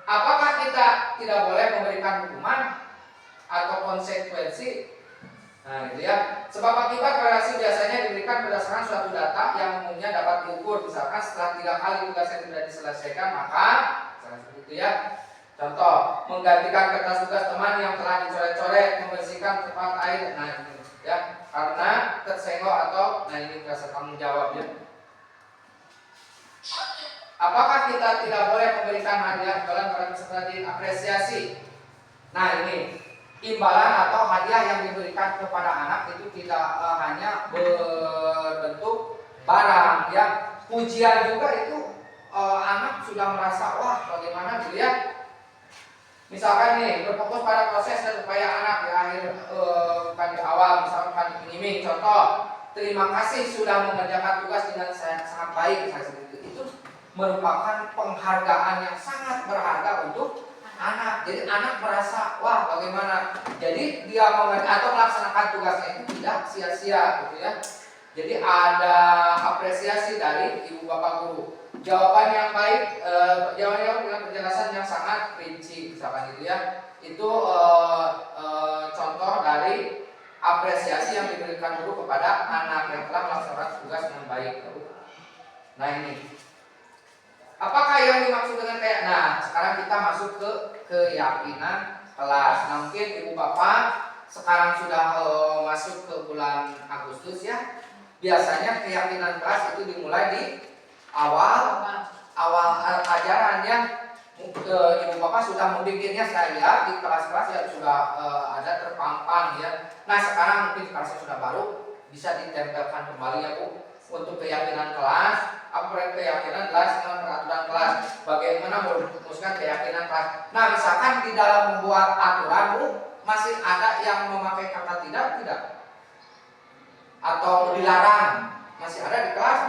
apakah kita tidak boleh memberikan hukuman atau konsekuensi? Nah gitu ya. Sebab akibat korelasi biasanya diberikan berdasarkan suatu data yang umumnya dapat diukur. Misalkan setelah 3 kali tugas yang tidak diselesaikan maka seperti itu ya. Contoh, menggantikan kertas tugas teman yang telah dicoret-coret, membersihkan tempat air. Nah ini ya, karena tersenggol atau nah ini rasa tanggung jawab ya. Apakah kita tidak boleh memberikan hadiah imbalan pada peserta didik apresiasi? Nah ini imbalan atau hadiah yang diberikan kepada anak itu tidak hanya berbentuk barang ya. Pujian juga itu anak sudah merasa wah bagaimana dilihat. Misalkan nih berfokus pada proses dan upaya anak di akhir bukan di awal, misalkan iming-iming. Contoh, terima kasih sudah mengerjakan tugas dengan sangat baik misalnya itu merupakan penghargaan yang sangat berharga untuk anak. Jadi anak merasa wah bagaimana. Jadi dia atau melaksanakan tugasnya itu tidak sia-sia gitu ya. Jadi ada apresiasi dari ibu bapak guru. Jawaban yang baik, jawaban dengan penjelasan yang sangat rinci misalkan gitu ya. Itu contoh dari apresiasi yang diberikan guru kepada anak yang telah melaksanakan tugas dengan baik. Nah ini, apakah yang dimaksud dengan kayak? Nah sekarang kita masuk ke keyakinan kelas. Nah mungkin ibu bapak sekarang sudah masuk ke bulan Agustus ya. Biasanya keyakinan kelas itu dimulai di awal ajaran ya. Ibu bapak sudah membikinnya saya lihat di kelas-kelas yang sudah ada terpampang ya. Nah sekarang mungkin kelasnya sudah baru bisa ditempelkan kembali ya Bu untuk keyakinan kelas. Apa keyakinan kelas dengan peraturan kelas? Bagaimana merumuskan keyakinan kelas? Nah misalkan di dalam membuat aturan Bu masih ada yang memakai kata tidak atau dilarang masih ada di kelas.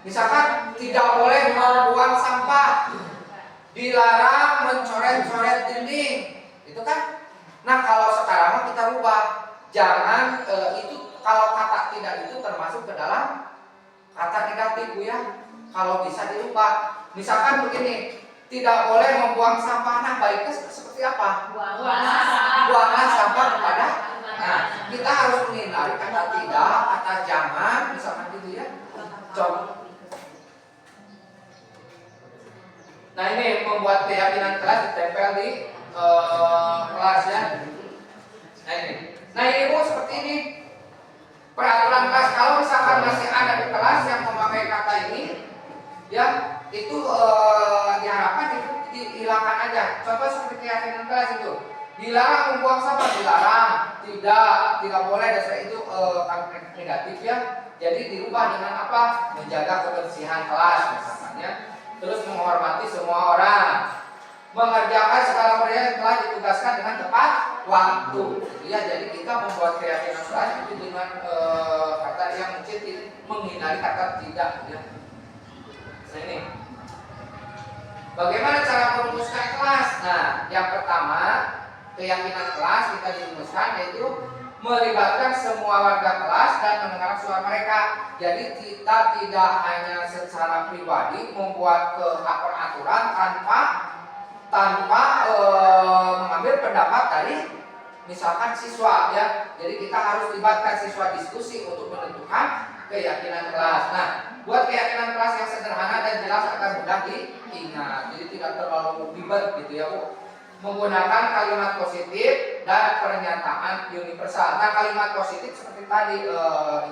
Misalkan tidak boleh membuang sampah, dilarang mencoret-coret dinding, itu kan. Nah kalau sekarang kita rubah, jangan itu kalau kata tidak itu termasuk ke dalam kata negatif Bu ya. Kalau bisa dirubah, misalkan begini, tidak boleh membuang sampah. Nah baiknya seperti apa? Buanglah sampah kepada. Nah kita harus menghindari kata tidak, kata jangan, misalkan gitu ya. Coba. Nah ini membuat keyakinan kelas ditempel di kelas ya. Nah ini Bu seperti ini peraturan kelas. Kalau misalkan masih ada di kelas yang memakai kata ini, ya itu diharapkan dihilangkan aja. Contoh seperti keyakinan kelas itu, dilarang membuang sampah, dilarang, tidak boleh dasar itu negatif ya. Jadi dirubah dengan apa? Menjaga kebersihan kelas misalnya. Terus menghormati semua orang, mengerjakan segala pekerjaan yang telah ditugaskan dengan tepat waktu. Ya, jadi kita membuat keyakinan kelas itu dengan kata yang mungkin menghindari kata tidak. Ya. Nah ini, bagaimana cara merumuskan kelas? Nah, yang pertama keyakinan kelas kita dirumuskan yaitu melibatkan semua warga kelas dan mendengar suara mereka. Jadi kita tidak hanya secara pribadi membuat peraturan tanpa mengambil pendapat dari misalkan siswa ya. Jadi kita harus libatkan siswa diskusi untuk menentukan keyakinan kelas. Nah, buat keyakinan kelas yang sederhana dan jelas akan mudah diingat. Jadi tidak terlalu ribet gitu ya Bu. menggunakan kalimat positif dan pernyataan universal. Nah, kalimat positif seperti tadi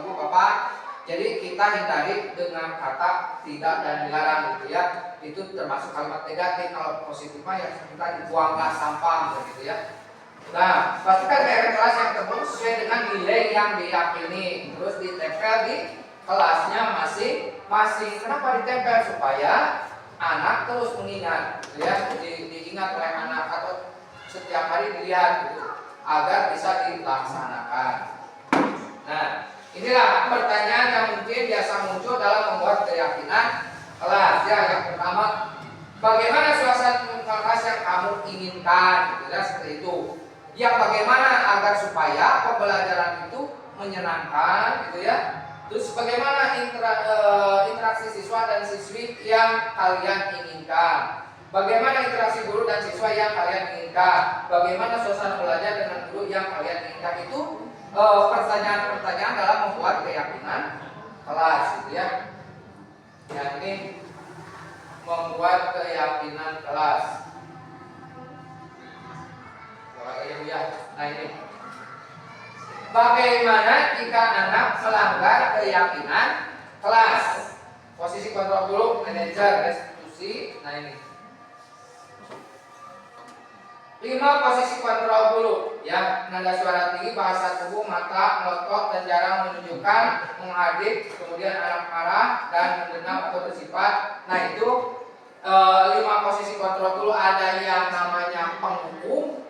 Ibu Bapak, jadi kita hindari dengan kata tidak dan dilarang gitu ya. Itu termasuk kalimat negatif. Kalau positif mah yang seperti tadi, buanglah sampah gitu ya. Nah, pastikan merek kelas yang tersebut sesuai dengan nilai yang diyakini. Terus ditempel di kelasnya masing-masing. Kenapa ditempel? Supaya anak terus mengingat, gitu ya, diingat oleh anak atau setiap hari dilihat gitu, agar bisa dilaksanakan. Nah, inilah pertanyaan yang mungkin biasa muncul dalam membuat keyakinan kelas. Ya, yang pertama, bagaimana suasana kelas yang kamu inginkan, gitu ya, seperti itu. Yang bagaimana agar supaya pembelajaran itu menyenangkan, gitu ya. Terus bagaimana interaksi siswa dan siswi yang kalian inginkan? Bagaimana interaksi guru dan siswa yang kalian inginkan? Bagaimana suasana belajar dengan guru yang kalian inginkan? Itu pertanyaan-pertanyaan dalam membuat keyakinan kelas, gitu ya. Yang ini membuat keyakinan kelas. Nah ini. Bagaimana jika anak melanggar keyakinan kelas? Posisi kontrol dulu, manajer, restitusi. Nah ini. 5 posisi kontrol dulu, ya, nada suara tinggi, bahasa tubuh, mata, melotot dan jarang menunjukkan, mengadit, kemudian anak marah dan menggenap atau bersifat. Nah itu 5 posisi kontrol dulu. Ada yang namanya penghukum,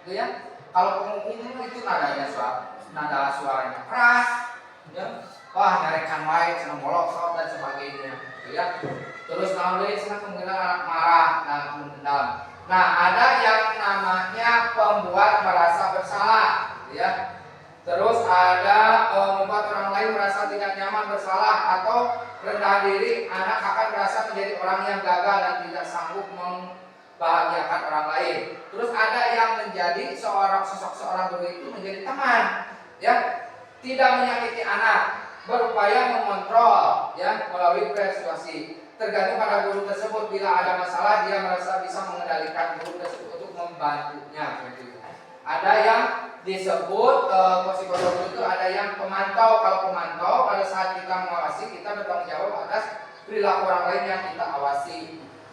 gitu ya. Kalau penghukum itu nada suaranya keras, ya. Wah, nyarekan wae, senang molot dan sebagainya, gitu ya. Terus namanya senang kemungkinan anak marah dan mendendam. Nah, ada yang namanya pembuat merasa bersalah, gitu ya. Terus ada membuat orang lain merasa tidak nyaman, bersalah atau rendah diri. Anak akan merasa menjadi orang yang gagal dan tidak sanggup membahagiakan orang lain. Terus ada yang menjadi sosok seorang guru itu menjadi teman, ya, tidak menyakiti anak, berupaya mengontrol, ya, melalui persuasi. Tergantung pada guru tersebut. Bila ada masalah, dia merasa bisa mengendalikan guru tersebut untuk membantunya. Ada yang disebut posisi guru itu, ada yang pemantau. Kalau pemantau, pada saat kita mengawasi, kita bertanggung jawab atas perilaku orang lain yang kita awasi.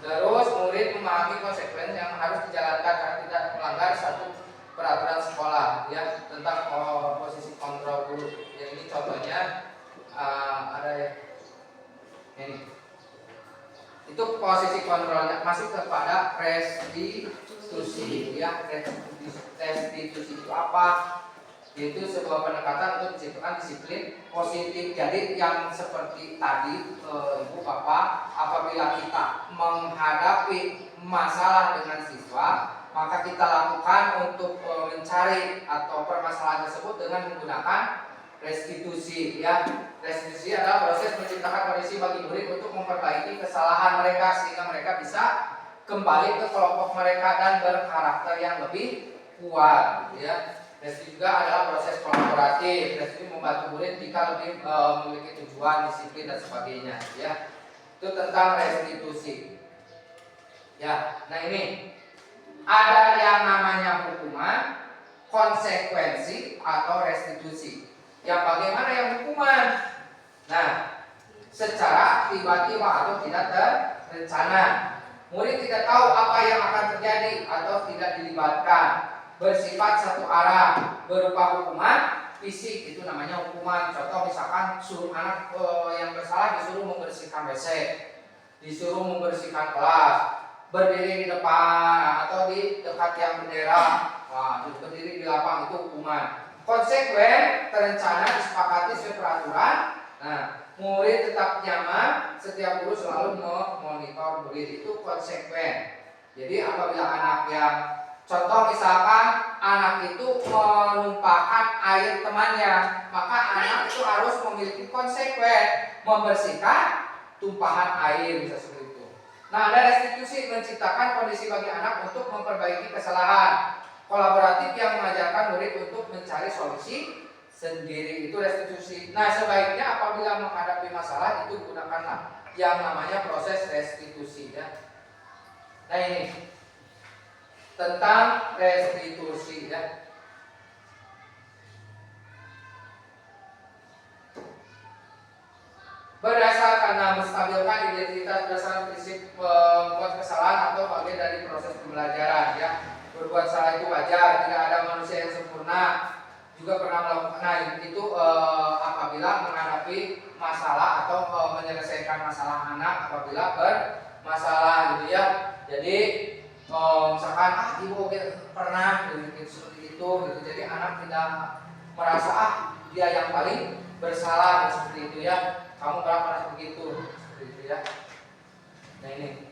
Terus murid memahami konsekuensi yang harus dijalankan karena tidak melanggar satu peraturan sekolah, ya, tentang posisi kontrol guru. Yang ini contohnya ada ya, ini. Itu posisi kontrolnya masih kepada restitusi, ya. Restitusi itu apa? Yaitu sebuah pendekatan untuk menciptakan disiplin positif. Jadi yang seperti tadi Ibu Bapak, apabila kita menghadapi masalah dengan siswa, maka kita lakukan untuk mencari atau permasalahan tersebut dengan menggunakan restitusi, ya. Restitusi adalah proses menciptakan kondisi bagi murid untuk memperbaiki kesalahan mereka sehingga mereka bisa kembali ke kelompok mereka dan berkarakter yang lebih kuat, ya. Restitusi juga adalah proses kolaboratif. Restitusi membantu murid jika lebih memiliki tujuan, disiplin dan sebagainya, ya. Itu tentang restitusi. Ya, nah ini ada yang namanya hukuman, konsekuensi atau restitusi. Yang bagaimana yang hukuman? Nah, secara tiba-tiba atau tidak terencana. Murid tidak tahu apa yang akan terjadi atau tidak dilibatkan. Bersifat satu arah, berupa hukuman fisik, itu namanya hukuman. Contoh misalkan suruh anak yang bersalah disuruh membersihkan WC, disuruh membersihkan kelas, berdiri di depan atau di dekat tiang bendera, berdiri di lapang, itu hukuman. Konsekuen, terencana, disepakati sesuai peraturan. Nah, murid tetap nyaman, setiap guru selalu memonitor murid, itu konsekuen. Jadi apabila anak yang contoh misalkan anak itu menumpahkan air temannya, maka anak itu harus memiliki konsekuen membersihkan tumpahan air, bisa seperti itu. Nah, ada restitusi, menciptakan kondisi bagi anak untuk memperbaiki kesalahan. Kolaboratif yang mengajarkan murid untuk mencari solusi sendiri, itu restitusi. Nah, sebaiknya apabila menghadapi masalah itu gunakanlah yang namanya proses restitusi, ya. Nah ini. tentang restitusi ya. Karena menstabilkan identitas berdasarkan prinsip membuat kesalahan atau bagian dari proses pembelajaran ya. Berbuat salah itu wajar, tidak ada manusia yang sempurna. Juga pernah melakukan itu apabila menghadapi masalah atau menyelesaikan masalah anak apabila bermasalah gitu ya. Jadi misalkan ibu pernah gitu, seperti itu gitu. Jadi anak tidak merasa dia yang paling bersalah seperti itu ya. Kamu pernah begitu seperti itu ya. Nah ini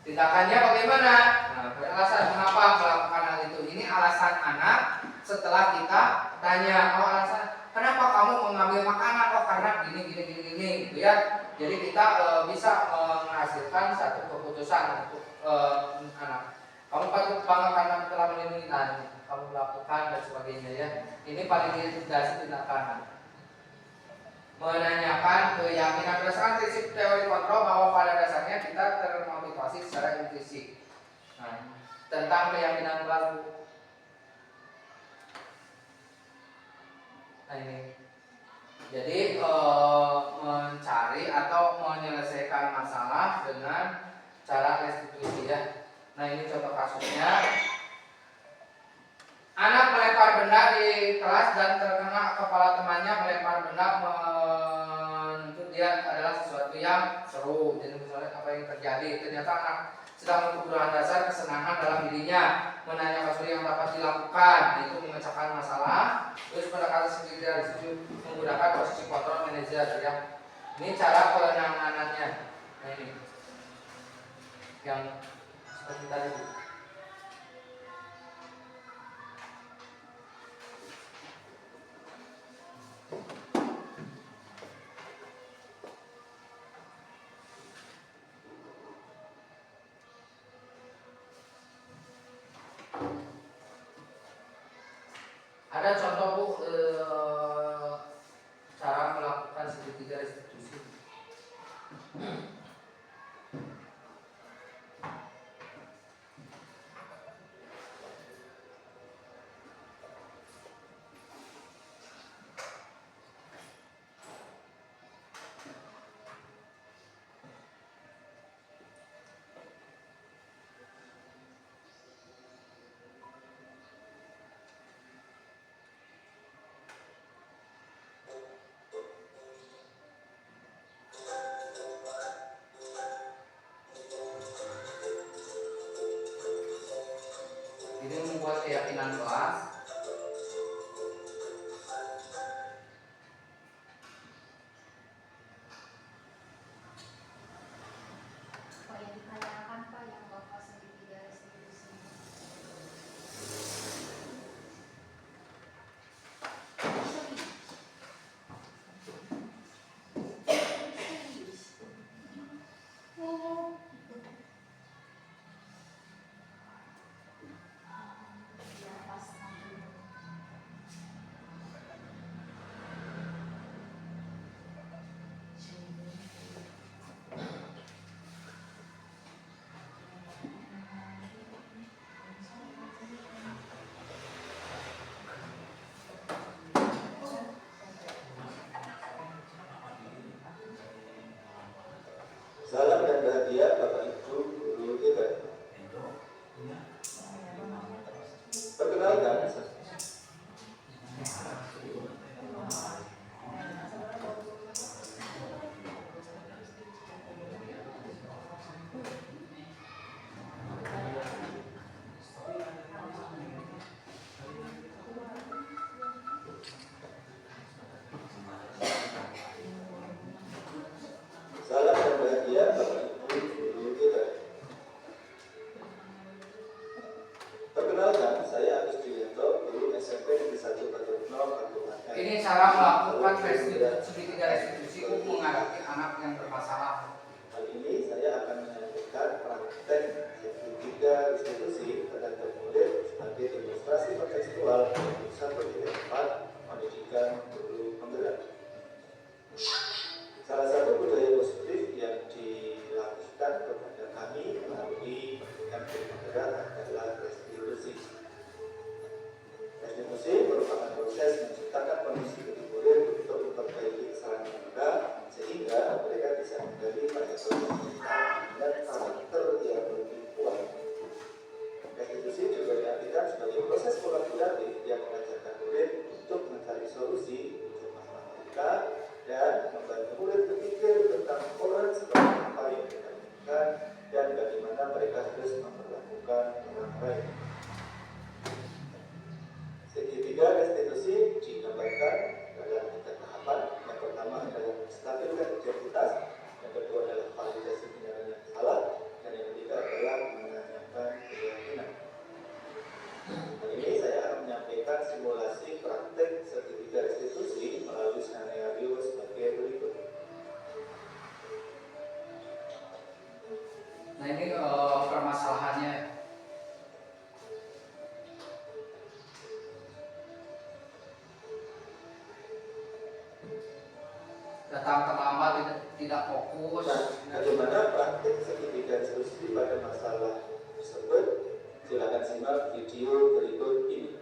tindakannya bagaimana? Nah, beralasan mengapa melakukan hal itu. Ini alasan anak setelah kita tanya, oh alasan kenapa kamu mengambil makanan? Oh karena gini gitu ya. Jadi kita bisa menghasilkan satu keputusan untuk anak. Kamu patut bangga karena telah melindungi kamu melakukan dan sebagainya ya. Ini paling indikasi tindakan. Menanyakan keyakinan berdasarkan prinsip teori kontrol bahwa pada dasarnya kita termotivasi secara implisit. Nah, tentang keyakinan baru. Nah ini. Jadi mencari atau menyelesaikan masalah dengan cara restitusi ya. Nah ini contoh kasusnya. Anak melempar benda di kelas dan terkena kepala temannya. Melempar benda menuntut dia adalah sesuatu yang seru. Jadi misalnya apa yang terjadi, ternyata anak sedang kebutuhan dasar kesenangan dalam dirinya, menanyakan sesuatu yang dapat dilakukan, itu memecahkan masalah. Terus pada kasus sendiri dari situ menggunakan posisi kontrol manajer ya. Ini cara penanganannya. Nah ini yang seperti tadi. Ada contoh Bu cara melakukan segitiga restitusi. Ini membuat keyakinan kelas. Apa yang ditanyakan Pak yang Bapak segitiga restitusi? Salam dan bahagia Bapak Ibu guru kita. Perkenalkan, salam dan bahagia Bapak Ibu guru kita. Perkenalkan, saya Agus Julianto, guru SMP Negeri 1 Batu Kabupaten. Ini cara melakukan segitiga restitusi untuk menghadapi anak yang bermasalah. Kali ini saya akan menyampaikan praktek segitiga restitusi terhadap murid sebagai demonstrasi kontekstual jurusan pendidikan 4 pendidikan guru penggerak. Salah satu budaya positif yang dilakukan kepada kami melalui pendidikan guru penggerak adalah restitusi datang terlambat, tidak fokus. Nah, bagaimana praktik segitiga diskusi pada masalah tersebut? Silakan simak video berikut ini.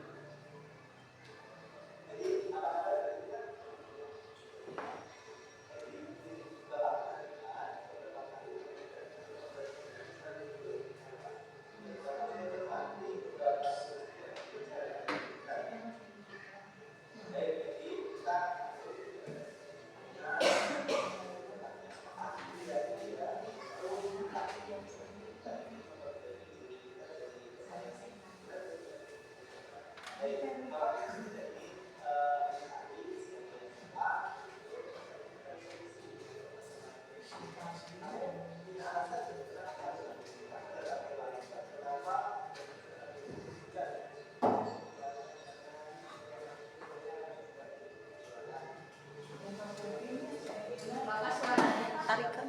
Bapak suaranya tarikan.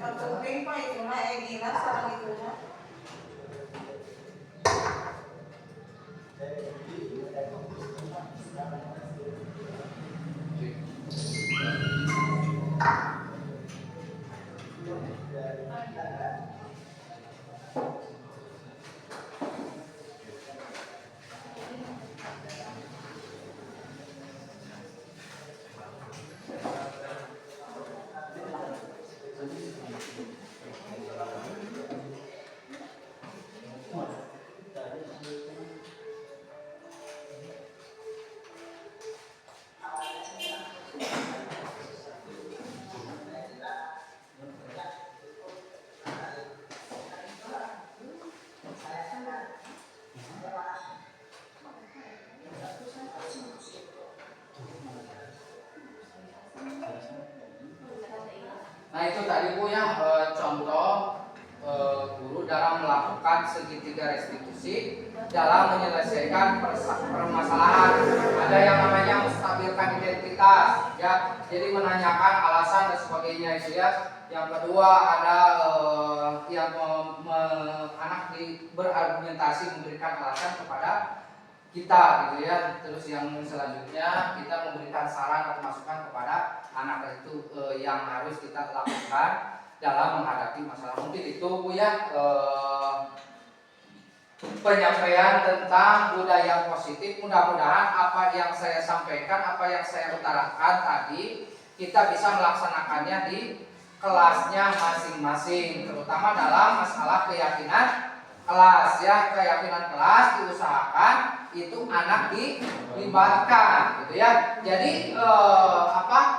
Kuping pak itu mah Egina sareng itu mah. Nah itu tadi Bu ya contoh guru dalam melakukan segitiga restitusi dalam menyelesaikan permasalahan. Ada yang namanya menstabilkan identitas ya, jadi menanyakan alasan dan sebagainya itu ya. Yang kedua ada yang anak berargumentasi memberikan alasan kepada kita gitu ya. Terus yang selanjutnya kita memberikan saran atau masukan kepada anak itu yang harus kita lakukan dalam menghadapi masalah. Mungkin itu Bu ya penyampaian tentang budaya positif. Mudah-mudahan apa yang saya sampaikan, apa yang saya utarakan tadi kita bisa melaksanakannya di kelasnya masing-masing, terutama dalam masalah keyakinan kelas ya. Keyakinan kelas diusahakan itu anak dilibatkan gitu ya. Jadi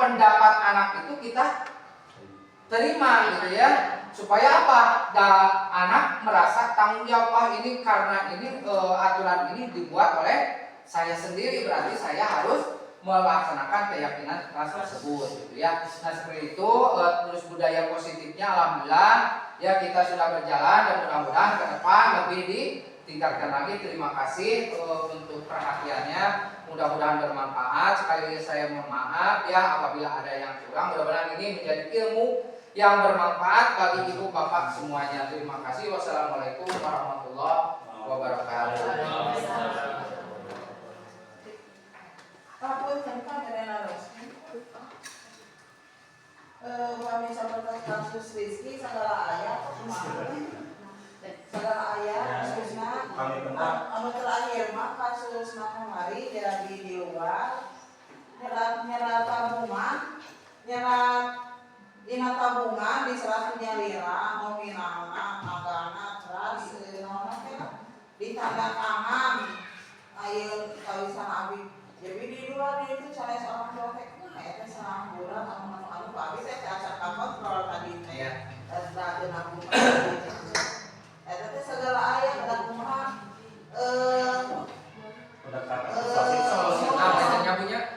pendapat anak itu kita terima gitu ya, supaya apa? Anak merasa tanggung jawab. Ini karena ini aturan ini dibuat oleh saya sendiri, berarti saya harus melaksanakan keyakinan kelas tersebut gitu ya. Nah seperti itu. Terus budaya positifnya alhamdulillah ya kita sudah berjalan dan mudah-mudahan ke depan lebih ditingkatkan lagi. Terima kasih untuk perhatiannya, mudah-mudahan bermanfaat. Sekali lagi saya mohon maaf ya apabila ada yang kurang. Mudah-mudahan ini menjadi ilmu yang bermanfaat bagi ibu bapak semuanya. Terima kasih. Wassalamualaikum warahmatullahi wabarakatuh. Apa tempat dari naros? Kami sahabat kasus Rizky segala ayat, segala ayat kasusnya. Anu terakhir mah kasusnya kemari jadi di luar, nyerat tabungan, dina tabungan diserah lira nominalna anggaran teras ditanda tangan ayeuna kawisan abi. Jadi di luar itu cara seorang dotek eta sareng bulan anu abi teh acara kontrol tadi teh da nabung eta teh segala aya da kumaha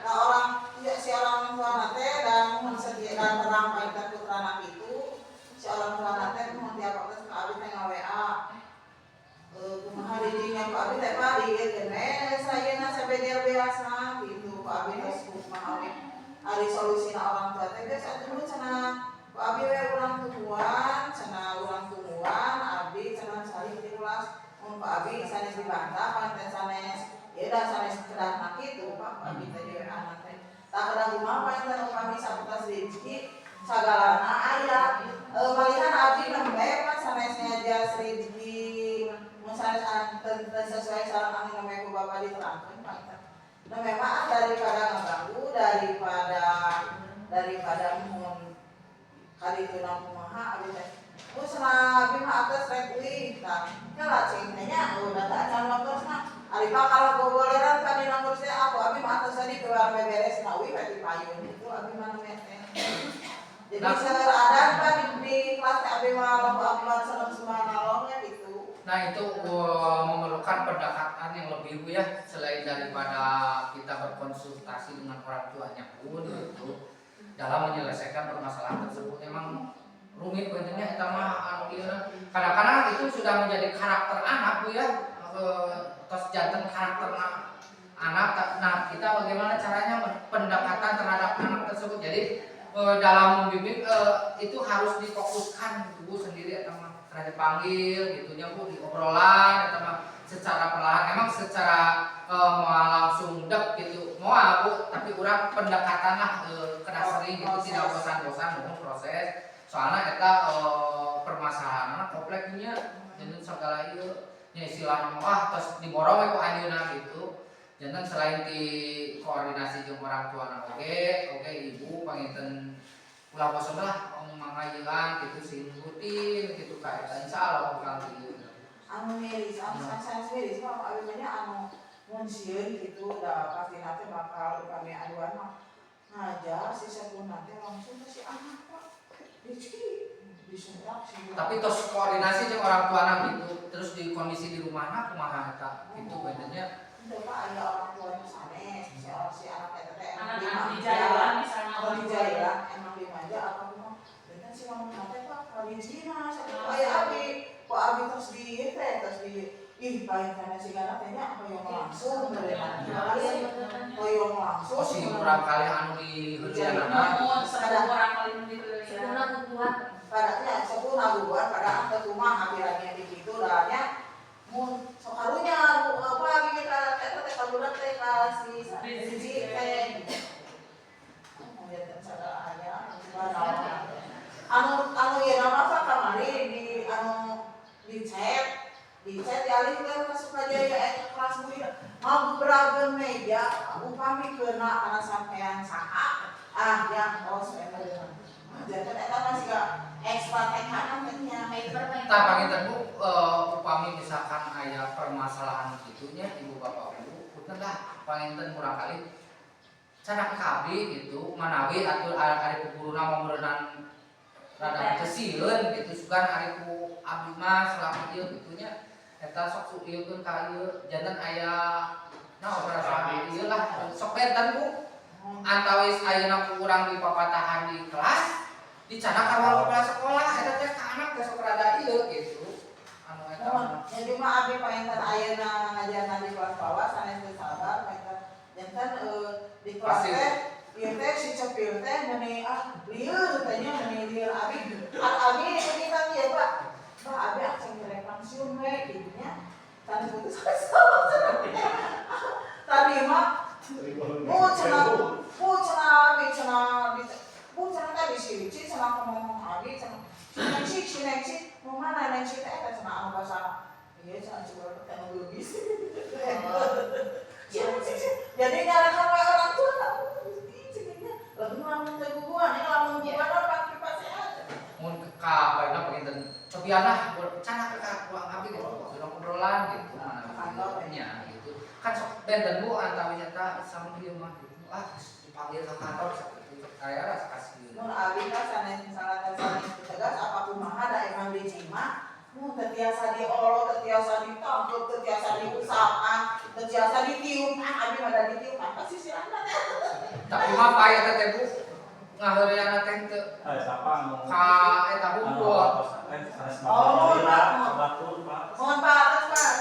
orang si orang tua teh dan menyediakan terang pada putrana itu si orang tua teh mohon diapa teh ka abi teh WA kumaha didinya ka abi teh pari kene sayeuna sabener beasna gitu ka abi teh kumaha ari solusina orang tua teh geus atuh cenah ka abi we urang tumuan abi cenah salih diulas mun ka abi sanes dibantah pan teh sanes ya da sanes kedatna kitu Pak abi teh WA teh tak ada kumaha painten upami saputas rezeki sagalana aya. Malihan abdi nembe pas sanesnya jas rezeki mun sanes sesuai saran anu nembe ku Bapak diterangkeun painten. Nembe mah daripada ngaganggu daripada mun kadituna kumaha abdi teh. Terus abdi mah atas rek euy tah. Kala cing teh nya data can wakosna. Ari bakal gogoleran ka dina kursi aku abdi mah atas tadi keluar beberes na euy bati payun itu abdi mah nu teh. Jadi seradan kan di kelas abdi mah lomba seneng subhanallahnya gitu. Nah itu memerlukan pendekatan yang lebih Bu ya, selain daripada kita berkonsultasi dengan orang tuanya pun gitu dalam menyelesaikan permasalahan tersebut. Emang rumit pentingnya kita mah kadang-kadang itu sudah menjadi karakter anak Bu ya, tos jantan karakter anak. Nah kita bagaimana caranya pendekatan terhadap anak tersebut. Jadi dalam membimbing itu harus difokuskan Bu sendiri atau karena dipanggil gitunya Bu di obrolan atau secara perlahan. Emang secara mau langsung dek gitu mau Bu, tapi kurang pendekatan lah kena sering gitu, tidak bosan-bosan mohon proses. Soalnya kita permasalahan kompleksnya jangan segala ieu nya istilah wah terus diborong ku anjeunna gitu. Jangan selain di koordinasi jeung orang tua oke ibu panginten ulah bosan lah mangayelan gitu sing rutin gitu ka eta insyaallah bakal kieu. Anu miris, anu sans miris mah abdi nya anu mun sieun gitu da pasti nanti bakal kami aduan mah ngajar si sakuna teh langsung ke si anak Pak. Tapi tos koordinasi jeung orang tua gitu terus di kondisi di rumahna kumaha eta gitu bedanya. Teu Pak aya orang tuanya sanes si anak eta teh anak di jalan misalnya di jalan emang di manja apa kumaha dan si mama teh Pak kalijina satu aya abi kok abi terus di teh terus di ih paling kana si kana teh nya hoyong langsung berenang hoyong langsung si urang kali anu di heureunana ada orang kali di Seguna kuat. padanya sepuna buat pada angka rumah akhirnya di situ dahnya mun sokarunya apa kita teh kabudak teh si teh kemudian segala aya anu ya nama apa kamari di di chat dialih ke Sukajaya kelas mulia mau beragam meja upami kena karena sampean saha yang host jadi eta masih gak ekstra tekhanan nya tah panginten Bu upami misalkan aya permasalahan gitunya ibu bapak Bu punten lah panginten murang kali cenah kabeh gitu manawi atuh ari guruna momorenan rada kesieun gitu sugan ari ku abdi mah selama ieu gitunya eta sok suieukeun ka ieu janten aya operasi ieu lah sok benten Bu antawis ayeuna ku urang di papatahan di kelas dicana ka kepala sekolah eta teh ka anak teh sok rada ieu gitu anu eta jadi mah abi painten ayeuna ngajarna di kelas bawah sanes teu sabar painten janten di kelas teh ieu teh si cepil teh meuni lieur teh nya meuni lieur abi abi kita ieu Pak abi aksen rek pensiun we kitu nya tadi putus tadi mah cenah bisi cenah ngomong abi cenah sinexi mau mana nexi teh eta cenah anu basa ieu cenah coba teknologis jadi nyarakan we orang tua lamun lamun teu guguan lamun guguan pak pipa sehat mun ka baina panginten cobianlah cenah ka ruang abi gitu obrolan gitu kantornya gitu kan sok benten Bu antawis eta sama ieu mah gitu dipanggil ka kantor saya rasa kasih. Mun abi ka sanes misalnya sanes tegas apa kumaha da emang dijima mun teu tiasa diolo teu tiasa ditangkep teu tiasa diusapan teu tiasa ditiup abi mah da ditiup pasti sirahna teh. Tapi mah paya teh Bu ngaheureana teh teu siapa anu ka eta hukum. Mohon Pak atas Pak.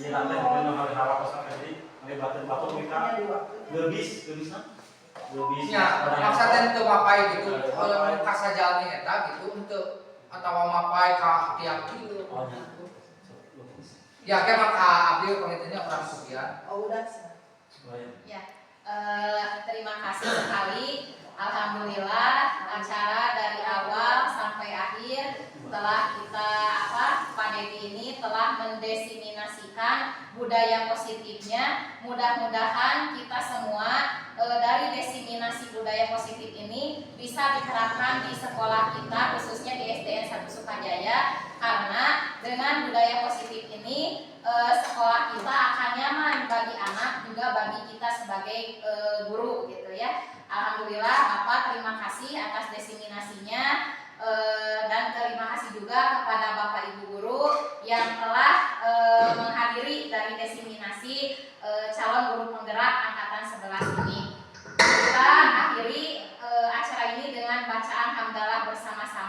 Iya nanti mungkin hari hawa kosan jadi batur mereka lebisna Ya, maksudnya untuk mapai gitu, kasajalnya eta gitu untuk atau mapai ka tiap kieu. Ya kan maka abdi pengintennya orang sekian. Oh udah. Ya, terima kasih sekali budaya positifnya. Mudah-mudahan kita semua dari desiminasi budaya positif ini bisa diterapkan di sekolah kita, khususnya di SDN 1 Sukajaya, karena dengan budaya positif ini sekolah kita akan nyaman bagi anak, juga bagi kita sebagai guru gitu ya. Alhamdulillah Bapak, terima kasih atas desiminasinya. Dan terima kasih juga kepada Bapak Ibu Guru yang telah menghadiri dari desiminasi calon guru penggerak angkatan 11 ini. Kita akhiri acara ini dengan bacaan hamdalah bersama-sama.